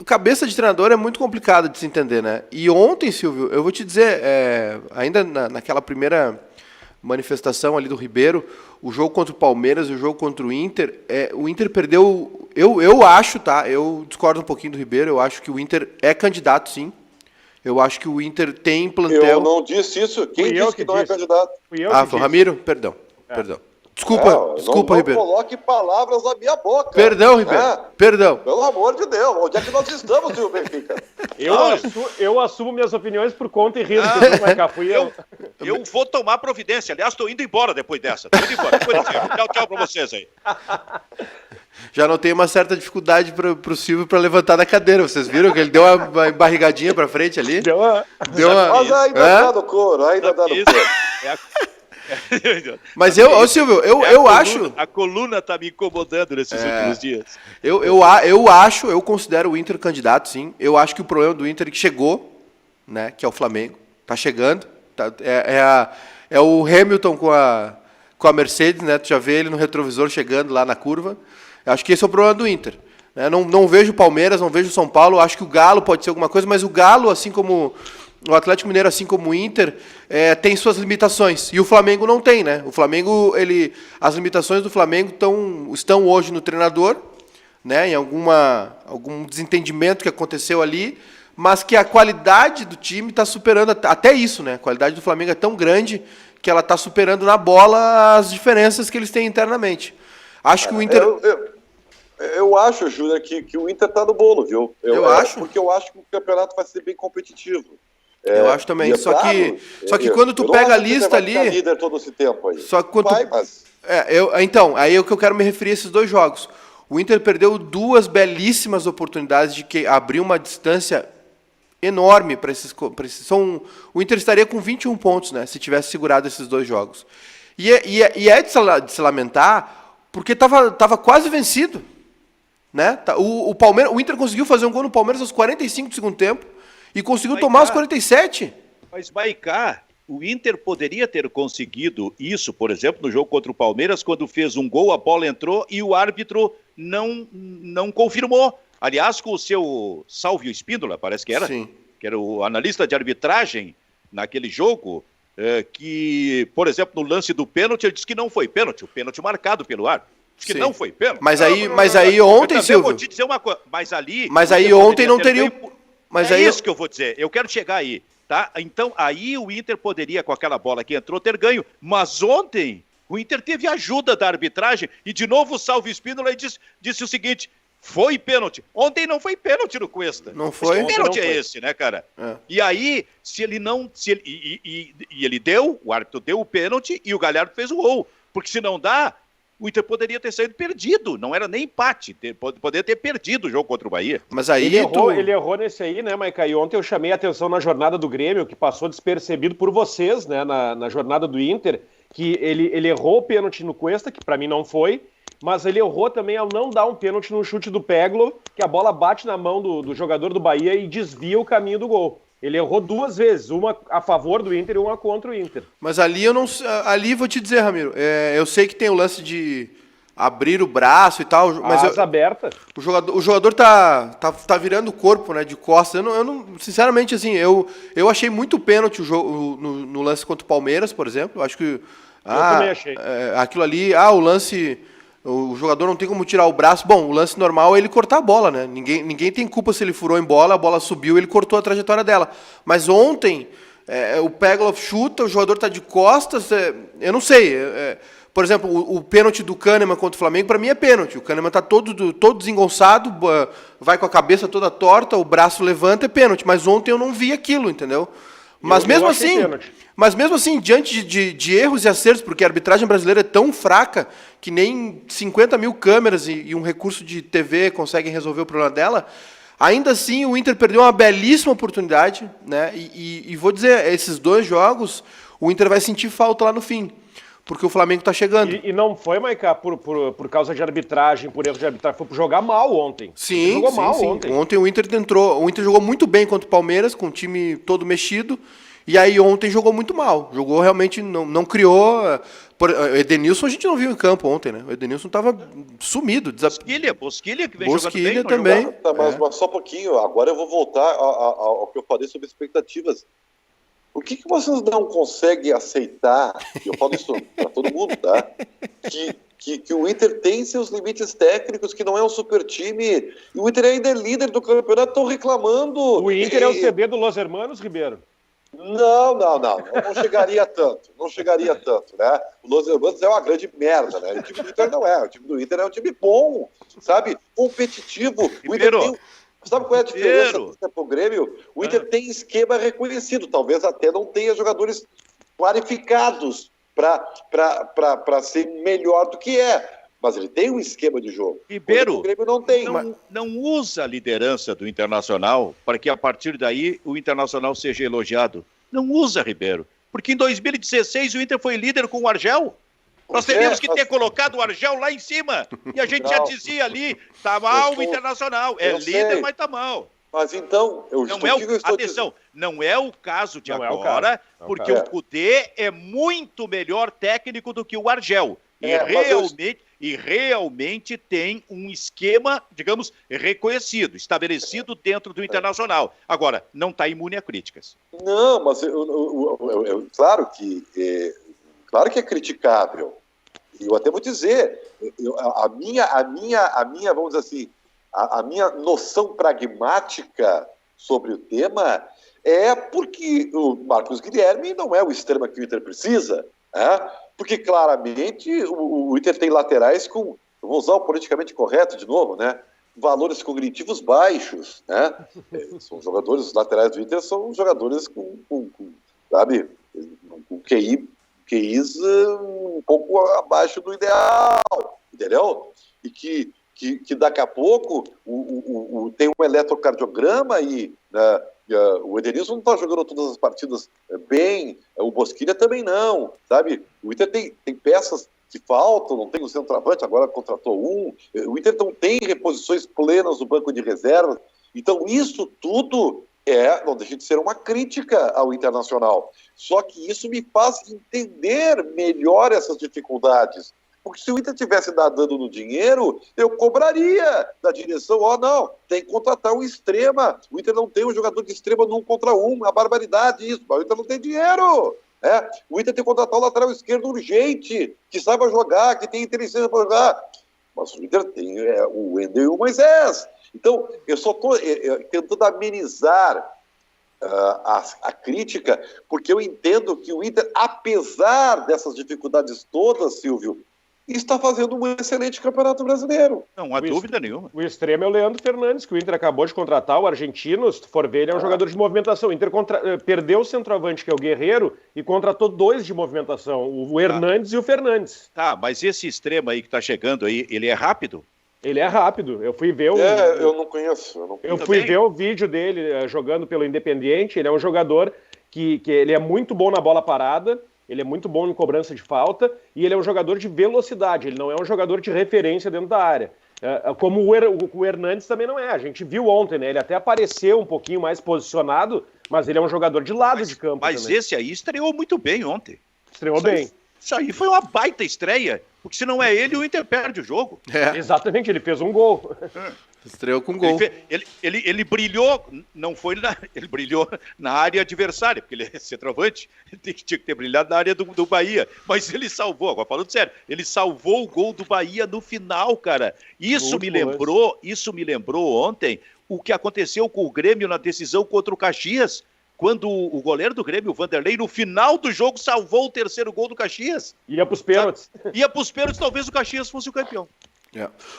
cabeça de treinador é muito complicado de se entender, né? E ontem, Silvio, eu vou te dizer, ainda naquela primeira manifestação ali do Ribeiro, o jogo contra o Palmeiras e o jogo contra o Inter perdeu, eu acho, tá? Eu discordo um pouquinho do Ribeiro, eu acho que o Inter é candidato, sim. Eu acho que o Inter tem plantel... Eu não disse isso. Quem disse que não é candidato? Foi o Ramiro? Perdão. Desculpa, não Ribeiro. Não coloque palavras na minha boca. Perdão, Ribeiro. Perdão. Pelo amor de Deus. Onde é que nós estamos, Silvio Benfica? Eu assumo minhas opiniões por conta e risco. Eu vou tomar providência. Aliás, estou indo embora depois dessa. Estou indo embora. Tchau para vocês aí. Já notei uma certa dificuldade para o Silvio para levantar da cadeira. Vocês viram que ele deu uma barrigadinha para frente ali? Deu uma... Mas ainda dá no couro, ainda dá no couro. Mas Silvio, eu acho... A coluna tá me incomodando nesses últimos dias. Eu considero o Inter candidato, sim. Eu acho que o problema do Inter é que chegou, né, que é o Flamengo. Tá chegando. É o Hamilton com a Mercedes, né? Tu já vê ele no retrovisor chegando lá na curva. Eu acho que esse é o problema do Inter. Não vejo o Palmeiras, não vejo o São Paulo. Acho que o Galo pode ser alguma coisa, mas o Galo, assim como... O Atlético Mineiro, assim como o Inter, tem suas limitações. E o Flamengo não tem, né? O Flamengo, as limitações do Flamengo estão hoje no treinador, né? Em algum desentendimento que aconteceu ali, mas que a qualidade do time está superando até isso, né? A qualidade do Flamengo é tão grande que ela está superando na bola as diferenças que eles têm internamente. Acho que o Inter... Eu acho, Júlia, que o Inter está no bolo, viu? Eu acho. Porque eu acho que o campeonato vai ser bem competitivo. Eu acho também. Só que quando tu pega a lista ali... Vai líder todo esse tempo aí. Só que quando mas... Então, aí é o que eu quero me referir a esses dois jogos. O Inter perdeu duas belíssimas oportunidades de abrir uma distância enorme para esses... O Inter estaria com 21 pontos, né? Se tivesse segurado esses dois jogos. E é de se lamentar, porque estava quase vencido. Né? O Inter conseguiu fazer um gol no Palmeiras aos 45 do segundo tempo e conseguiu tomar aos 47. Mas, Maicá, o Inter poderia ter conseguido isso, por exemplo, no jogo contra o Palmeiras, quando fez um gol, a bola entrou e o árbitro não confirmou. Aliás, com o seu Salvio Espíndola, parece que era, Sim. Que era o analista de arbitragem naquele jogo, que, por exemplo, no lance do pênalti, ele disse que não foi pênalti, o pênalti marcado pelo árbitro. Que Sim. não foi pênalti. Mas aí ontem, Silvio... Eu vou te dizer uma coisa, mas aí ontem não teria... Isso que eu vou dizer, eu quero chegar aí, tá? Então, aí o Inter poderia, com aquela bola que entrou, ter ganho. Mas ontem, o Inter teve ajuda da arbitragem e, de novo, o Salvio Espíndola disse o seguinte, foi pênalti. Ontem não foi pênalti no Cuesta. Não foi? Que pênalti é esse, né, cara? E aí, o árbitro deu o pênalti e o Galhardo fez o gol. Porque se não dá... O Inter poderia ter saído perdido, não era nem empate, poderia ter perdido o jogo contra o Bahia. Mas aí ele errou nesse aí, né, Maica? E ontem eu chamei a atenção na jornada do Grêmio, que passou despercebido por vocês, né, na jornada do Inter, que ele errou o pênalti no Cuesta, que pra mim não foi, mas ele errou também ao não dar um pênalti no chute do Peglo, que a bola bate na mão do jogador do Bahia e desvia o caminho do gol. Ele errou duas vezes, uma a favor do Inter e uma contra o Inter. Mas ali vou te dizer, Ramiro, eu sei que tem o lance de abrir o braço e tal, mas asa aberta. O jogador tá virando o corpo, né, de costas. Eu não, sinceramente, assim, eu achei muito pênalti o jogo no lance contra o Palmeiras, por exemplo. Eu acho que eu também achei. Aquilo ali, o lance, o jogador não tem como tirar o braço. Bom, o lance normal é ele cortar a bola, né? Ninguém tem culpa se ele furou em bola, a bola subiu, ele cortou a trajetória dela. Mas ontem, o Pegloff chuta, o jogador tá de costas, eu não sei. Por exemplo, o pênalti do Kahneman contra o Flamengo, para mim é pênalti. O Kahneman tá todo desengonçado, vai com a cabeça toda torta, o braço levanta, é pênalti. Mas ontem eu não vi aquilo, entendeu? Mas mesmo assim, diante de erros e acertos, porque a arbitragem brasileira é tão fraca que nem 50 mil câmeras e um recurso de TV conseguem resolver o problema dela, ainda assim o Inter perdeu uma belíssima oportunidade, né? E vou dizer, esses dois jogos, o Inter vai sentir falta lá no fim, porque o Flamengo está chegando. E não foi, Maica, por causa de arbitragem, por erro de arbitragem, foi por jogar mal ontem. Sim, jogou mal ontem. Ontem o Inter jogou muito bem contra o Palmeiras, com o time todo mexido, e aí ontem jogou muito mal. Jogou realmente, não criou... O Edenilson a gente não viu em campo ontem, né? O Edenilson estava sumido. Bosquilha que vem jogando bem. Bosquilha também. Mas só um pouquinho, agora eu vou voltar ao que eu falei sobre expectativas. Por que vocês não conseguem aceitar, e eu falo isso para todo mundo, tá? Que o Inter tem seus limites técnicos, que não é um super time, e o Inter ainda é líder do campeonato, estão reclamando. O Inter é o CD do Los Hermanos, Ribeiro? Não chegaria tanto, né? O Los Hermanos é uma grande merda, né? O time do Inter não é, o time do Inter é um time bom, sabe? Competitivo. O Inter tem... Sabe qual é a diferença do Inter pro Grêmio? O Inter tem esquema reconhecido, talvez até não tenha jogadores qualificados para ser melhor do que é. Mas ele tem um esquema de jogo. Ribeiro, o Grêmio não tem. Não usa a liderança do Internacional para que a partir daí o Internacional seja elogiado. Não usa, Ribeiro. Porque em 2016 o Inter foi líder com o Argel. Nós teríamos que ter colocado o Argel lá em cima. E a gente já dizia ali, tá mal o Internacional. É líder, mas tá mal. Mas então, atenção, não é o caso de agora, porque o Kudê é muito melhor técnico do que o Argel. E realmente tem um esquema, digamos, reconhecido, estabelecido dentro do Internacional. Agora, não está imune a críticas. Não, mas claro que é criticável. Eu até vou dizer, a minha, vamos dizer assim, a minha noção pragmática sobre o tema é porque o Marcos Guilherme não é o extremo que o Inter precisa, né? Porque claramente o Inter tem laterais com, vou usar o politicamente correto de novo, né? Valores cognitivos baixos, né? São jogadores, os laterais do Inter são jogadores com sabe, com QIs um pouco abaixo do ideal, entendeu? E que daqui a pouco tem um eletrocardiograma e o Edenilson não está jogando todas as partidas bem, o Bosquilha também não, sabe? O Inter tem peças que faltam, não tem o centroavante, agora contratou um, o Inter não tem reposições plenas no banco de reservas, então isso tudo não deixa de ser uma crítica ao Internacional, só que isso me faz entender melhor essas dificuldades. Porque se o Inter tivesse nadando no dinheiro, eu cobraria da direção, não, tem que contratar um extrema. O Inter não tem um jogador de extrema no 1 contra 1, uma barbaridade isso, mas o Inter não tem dinheiro. O Inter tem que contratar um lateral esquerdo urgente, que saiba jogar, que tem inteligência para jogar. Mas o Inter tem o Wendel e o Moisés. Então, eu só estou tentando amenizar a crítica, porque eu entendo que o Inter, apesar dessas dificuldades todas, Silvio, está fazendo um excelente campeonato brasileiro. Não há dúvida nenhuma. O extremo é o Leandro Fernandes, que o Inter acabou de contratar, o argentino, se tu for ver, ele é um jogador de movimentação. O Inter perdeu o centroavante, que é o Guerreiro, e contratou 2 de movimentação, o Hernandes e o Fernandes. Tá, mas esse extremo aí que tá chegando aí, ele é rápido? Ele é rápido. Eu fui ver eu não conheço. Eu fui ver o vídeo dele jogando pelo Independiente. Ele é um jogador que ele é muito bom na bola parada, ele é muito bom em cobrança de falta e ele é um jogador de velocidade, ele não é um jogador de referência dentro da área. Como o Hernandes também não é. A gente viu ontem, né? Ele até apareceu um pouquinho mais posicionado, mas ele é um jogador de lado de campo. Mas também. Esse aí estreou muito bem ontem. Estreou bem. Isso aí foi uma baita estreia, porque se não é ele, o Inter perde o jogo. Exatamente, ele fez um gol. Estreou com gol. Ele brilhou, ele brilhou na área adversária, porque ele é centroavante, ele tinha que ter brilhado na área do Bahia, mas ele salvou, agora falando sério, ele salvou o gol do Bahia no final, cara. Isso me lembrou ontem o que aconteceu com o Grêmio na decisão contra o Caxias, quando o goleiro do Grêmio, o Vanderlei, no final do jogo salvou o 3º gol do Caxias. Ia pros pênaltis. Ia pros pênaltis, talvez o Caxias fosse o campeão.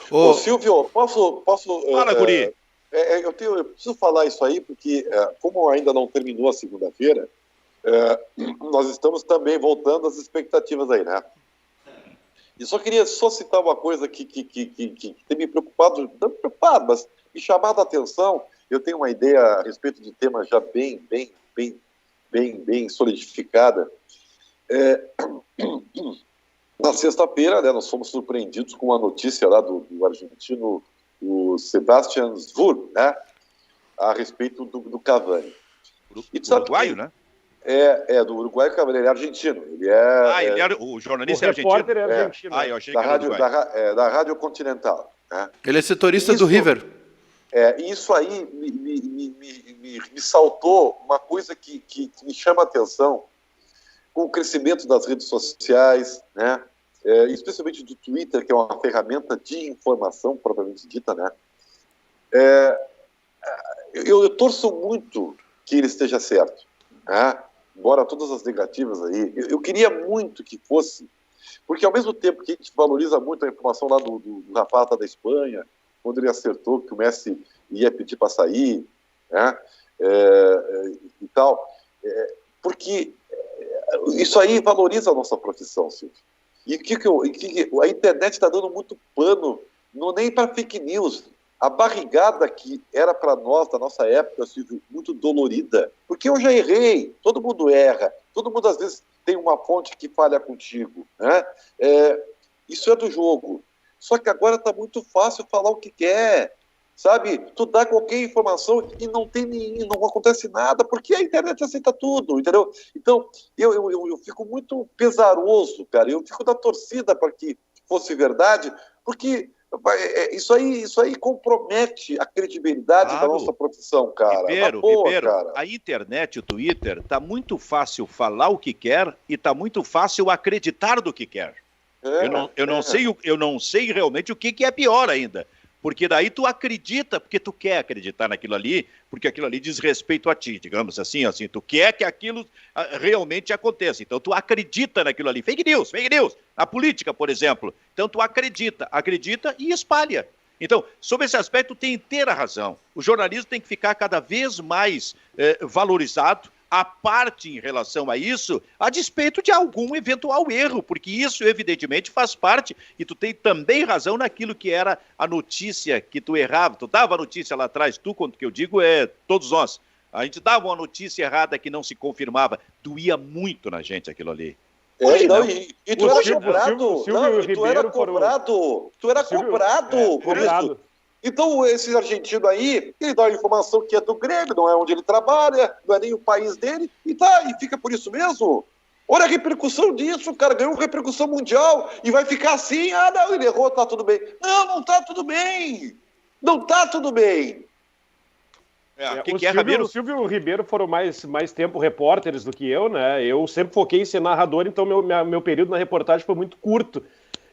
Ô, Silvio, posso Fala, guri. Eu preciso falar isso aí, porque como ainda não terminou a segunda-feira, nós estamos também voltando às expectativas aí, né? E só queria citar uma coisa que tem me preocupado, não preocupado, mas me chamado a atenção. Eu tenho uma ideia a respeito do tema já bem solidificada. Na sexta-feira, né, nós fomos surpreendidos com a notícia lá do argentino, o Sebastian Svur, né, a respeito do Cavani. Do uruguaio, né? Do uruguaio Cavani, ele é argentino. Ele é o jornalista é argentino? O repórter é argentino. Eu achei que era da Rádio Continental. Né? Ele é setorista do River. Isso aí me saltou uma coisa que me chama a atenção com o crescimento das redes sociais, né? Especialmente do Twitter, que é uma ferramenta de informação propriamente dita, né? Eu torço muito que ele esteja certo, né? Embora todas as negativas aí, eu queria muito que fosse, porque ao mesmo tempo que a gente valoriza muito a informação lá do rapaz da Espanha, quando ele acertou que o Messi ia pedir para sair, né? E tal, porque isso aí valoriza a nossa profissão, Silvio. E a internet está dando muito pano, não nem para fake news. A barrigada que era para nós, da nossa época, Silvio, muito dolorida. Porque eu já errei, todo mundo erra, todo mundo às vezes tem uma fonte que falha contigo, né? Isso é do jogo. Só que agora está muito fácil falar o que quer, sabe? Tu dá qualquer informação e não acontece nada, porque a internet aceita tudo, entendeu? Então, eu fico muito pesaroso, cara. Eu fico da torcida para que fosse verdade, porque isso aí compromete a credibilidade da nossa profissão, cara. Ribeiro, cara. A internet, o Twitter, tá muito fácil falar o que quer e tá muito fácil acreditar do que quer. Eu não sei realmente o que é pior ainda. Porque daí tu acredita, porque tu quer acreditar naquilo ali, porque aquilo ali diz respeito a ti, digamos assim, tu quer que aquilo realmente aconteça. Então tu acredita naquilo ali. Fake news. Na política, por exemplo. Então tu acredita e espalha. Então, sobre esse aspecto, tu tem inteira razão. O jornalismo tem que ficar cada vez mais valorizado, a parte em relação a isso, a despeito de algum eventual erro, porque isso evidentemente faz parte, e tu tem também razão naquilo que era a notícia que tu errava, tu dava a notícia lá atrás, quanto que eu digo todos nós, a gente dava uma notícia errada que não se confirmava, doía muito na gente aquilo ali. E tu era cobrado, por isso. Então, esse argentino aí, ele dá a informação que é do Grêmio, não é onde ele trabalha, não é nem o país dele, e fica por isso mesmo. Olha a repercussão disso, o cara ganhou repercussão mundial e vai ficar assim, não, ele errou, tá tudo bem. Não tá tudo bem. Não tá tudo bem. O Silvio e o Ribeiro foram mais tempo repórteres do que eu, né? Eu sempre foquei em ser narrador, então meu período na reportagem foi muito curto.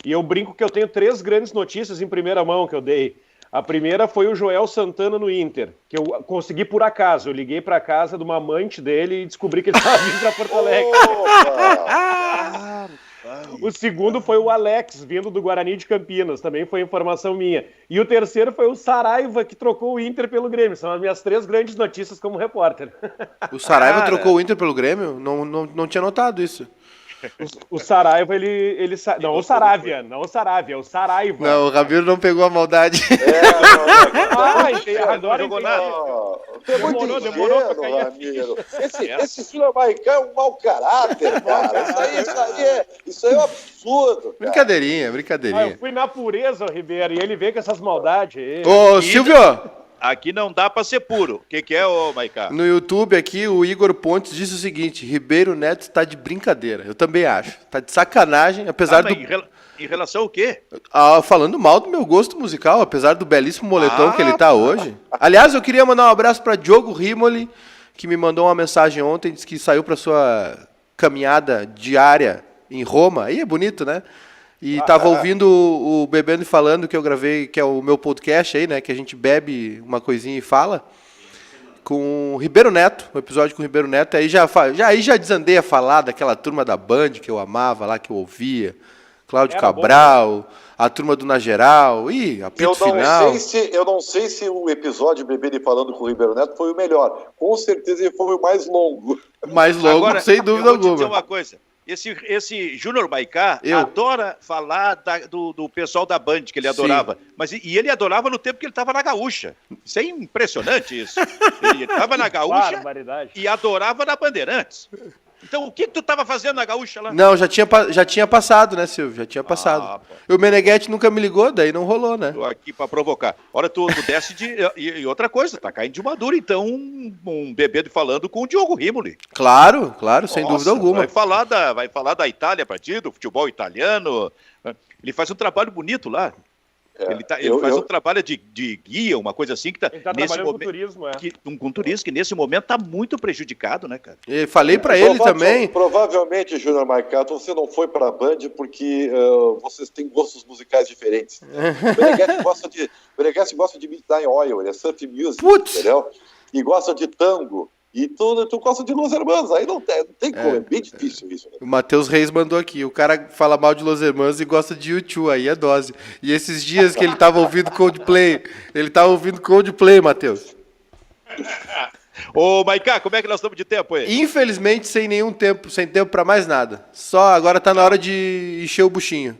E eu brinco que eu tenho 3 grandes notícias em primeira mão que eu dei. A primeira foi o Joel Santana no Inter, que eu consegui por acaso. Eu liguei para casa de uma amante dele e descobri que ele estava vindo para Porto Alegre. O segundo foi o Alex, vindo do Guarani de Campinas, também foi informação minha. E o terceiro foi o Saraiva, que trocou o Inter pelo Grêmio. São as minhas 3 grandes notícias como repórter. O Saraiva trocou o Inter pelo Grêmio? Não tinha notado isso. O Saraiva, não o Saravia, o Saraiva. Não, o Ramiro não pegou a maldade. Agora jogou nada. Demorou pra cair Ramiro. Esse sul-americano é um mau caráter, cara. Isso aí é um absurdo. Cara. Brincadeirinha. Eu fui na pureza, Ribeiro, e ele veio com essas maldades. Ô, Silvio! Aqui não dá pra ser puro. O que é, Maiká? No YouTube aqui, o Igor Pontes disse o seguinte: Ribeiro Neto tá de brincadeira. Eu também acho. Tá de sacanagem, apesar do... Em relação ao quê? Falando mal do meu gosto musical, apesar do belíssimo moletom que ele tá hoje. Aliás, eu queria mandar um abraço para Diogo Rimoli, que me mandou uma mensagem ontem, disse que saiu para sua caminhada diária em Roma. Aí é bonito, né? E tava ouvindo o Bebendo e Falando, que eu gravei, que é o meu podcast aí, né? Que a gente bebe uma coisinha e fala. Com o Ribeiro Neto, um episódio com o Ribeiro Neto. Aí já desandei a falar daquela turma da Band que eu amava lá, que eu ouvia. Cláudio Cabral, a turma do Na Geral, apito final. Eu não sei se o episódio Bebendo e Falando com o Ribeiro Neto foi o melhor. Com certeza ele foi o mais longo. Agora, sem dúvida alguma. Vou te dizer uma coisa. Esse Júnior Maiká adora falar do pessoal da Band, que ele adorava. E ele adorava no tempo que ele estava na Gaúcha. Isso é impressionante, isso. Ele estava na Gaúcha e adorava na Bandeirantes. Então, o que tu estava fazendo na Gaúcha lá? Não, já tinha passado, né, Silvio? Já tinha passado. O Meneghetti nunca me ligou, daí não rolou, né? Tô aqui para provocar. Ora, tu desce de... E outra coisa, tá caindo de madura, então, um Bebendo e Falando com o Diogo Rimoli. Claro, sem dúvida alguma. Vai falar da Itália pra ti, do futebol italiano. Ele faz um trabalho bonito lá. Ele faz um trabalho de guia, uma coisa assim, que está nesse momento. Com turismo, com turismo, que nesse momento está muito prejudicado, né, cara? Eu falei para ele também. Provavelmente, Júnior Maicato, você não foi para a Band porque vocês têm gostos musicais diferentes. O Beneguete gosta de Midnight Oil, ele é surf music, entendeu? E gosta de tango. E tu gosta de Los Hermanos, aí não tem como, é bem difícil isso. Né? O Matheus Reis mandou aqui, o cara fala mal de Los Hermanos e gosta de U2, aí é dose. E esses dias que ele tava ouvindo Coldplay, Matheus. Ô, Maiká, como é que nós estamos de tempo aí? Infelizmente, sem tempo para mais nada. Só agora tá na hora de encher o buchinho.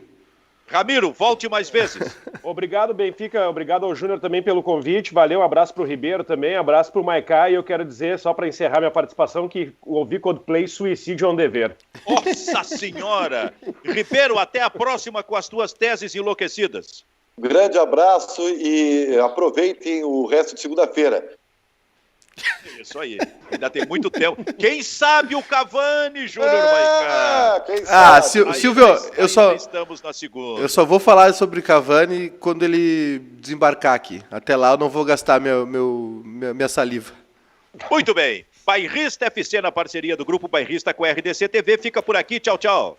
Ramiro, volte mais vezes. Obrigado, Benfica. Obrigado ao Júnior também pelo convite. Valeu, abraço pro Ribeiro também, abraço pro Maiká. E eu quero dizer, só para encerrar minha participação, que ouvi Coldplay, suicídio é um dever. Nossa Senhora! Ribeiro, até a próxima com as tuas teses enlouquecidas. Grande abraço e aproveitem o resto de segunda-feira. Isso aí, ainda tem muito tempo. Quem sabe o Cavani, Júnior Maiká? Quem sabe? Silvio, estamos na segunda. Eu só vou falar sobre Cavani quando ele desembarcar aqui. Até lá eu não vou gastar minha saliva. Muito bem. Bairrista FC na parceria do Grupo Bairrista com a RDC TV. Fica por aqui. Tchau, tchau.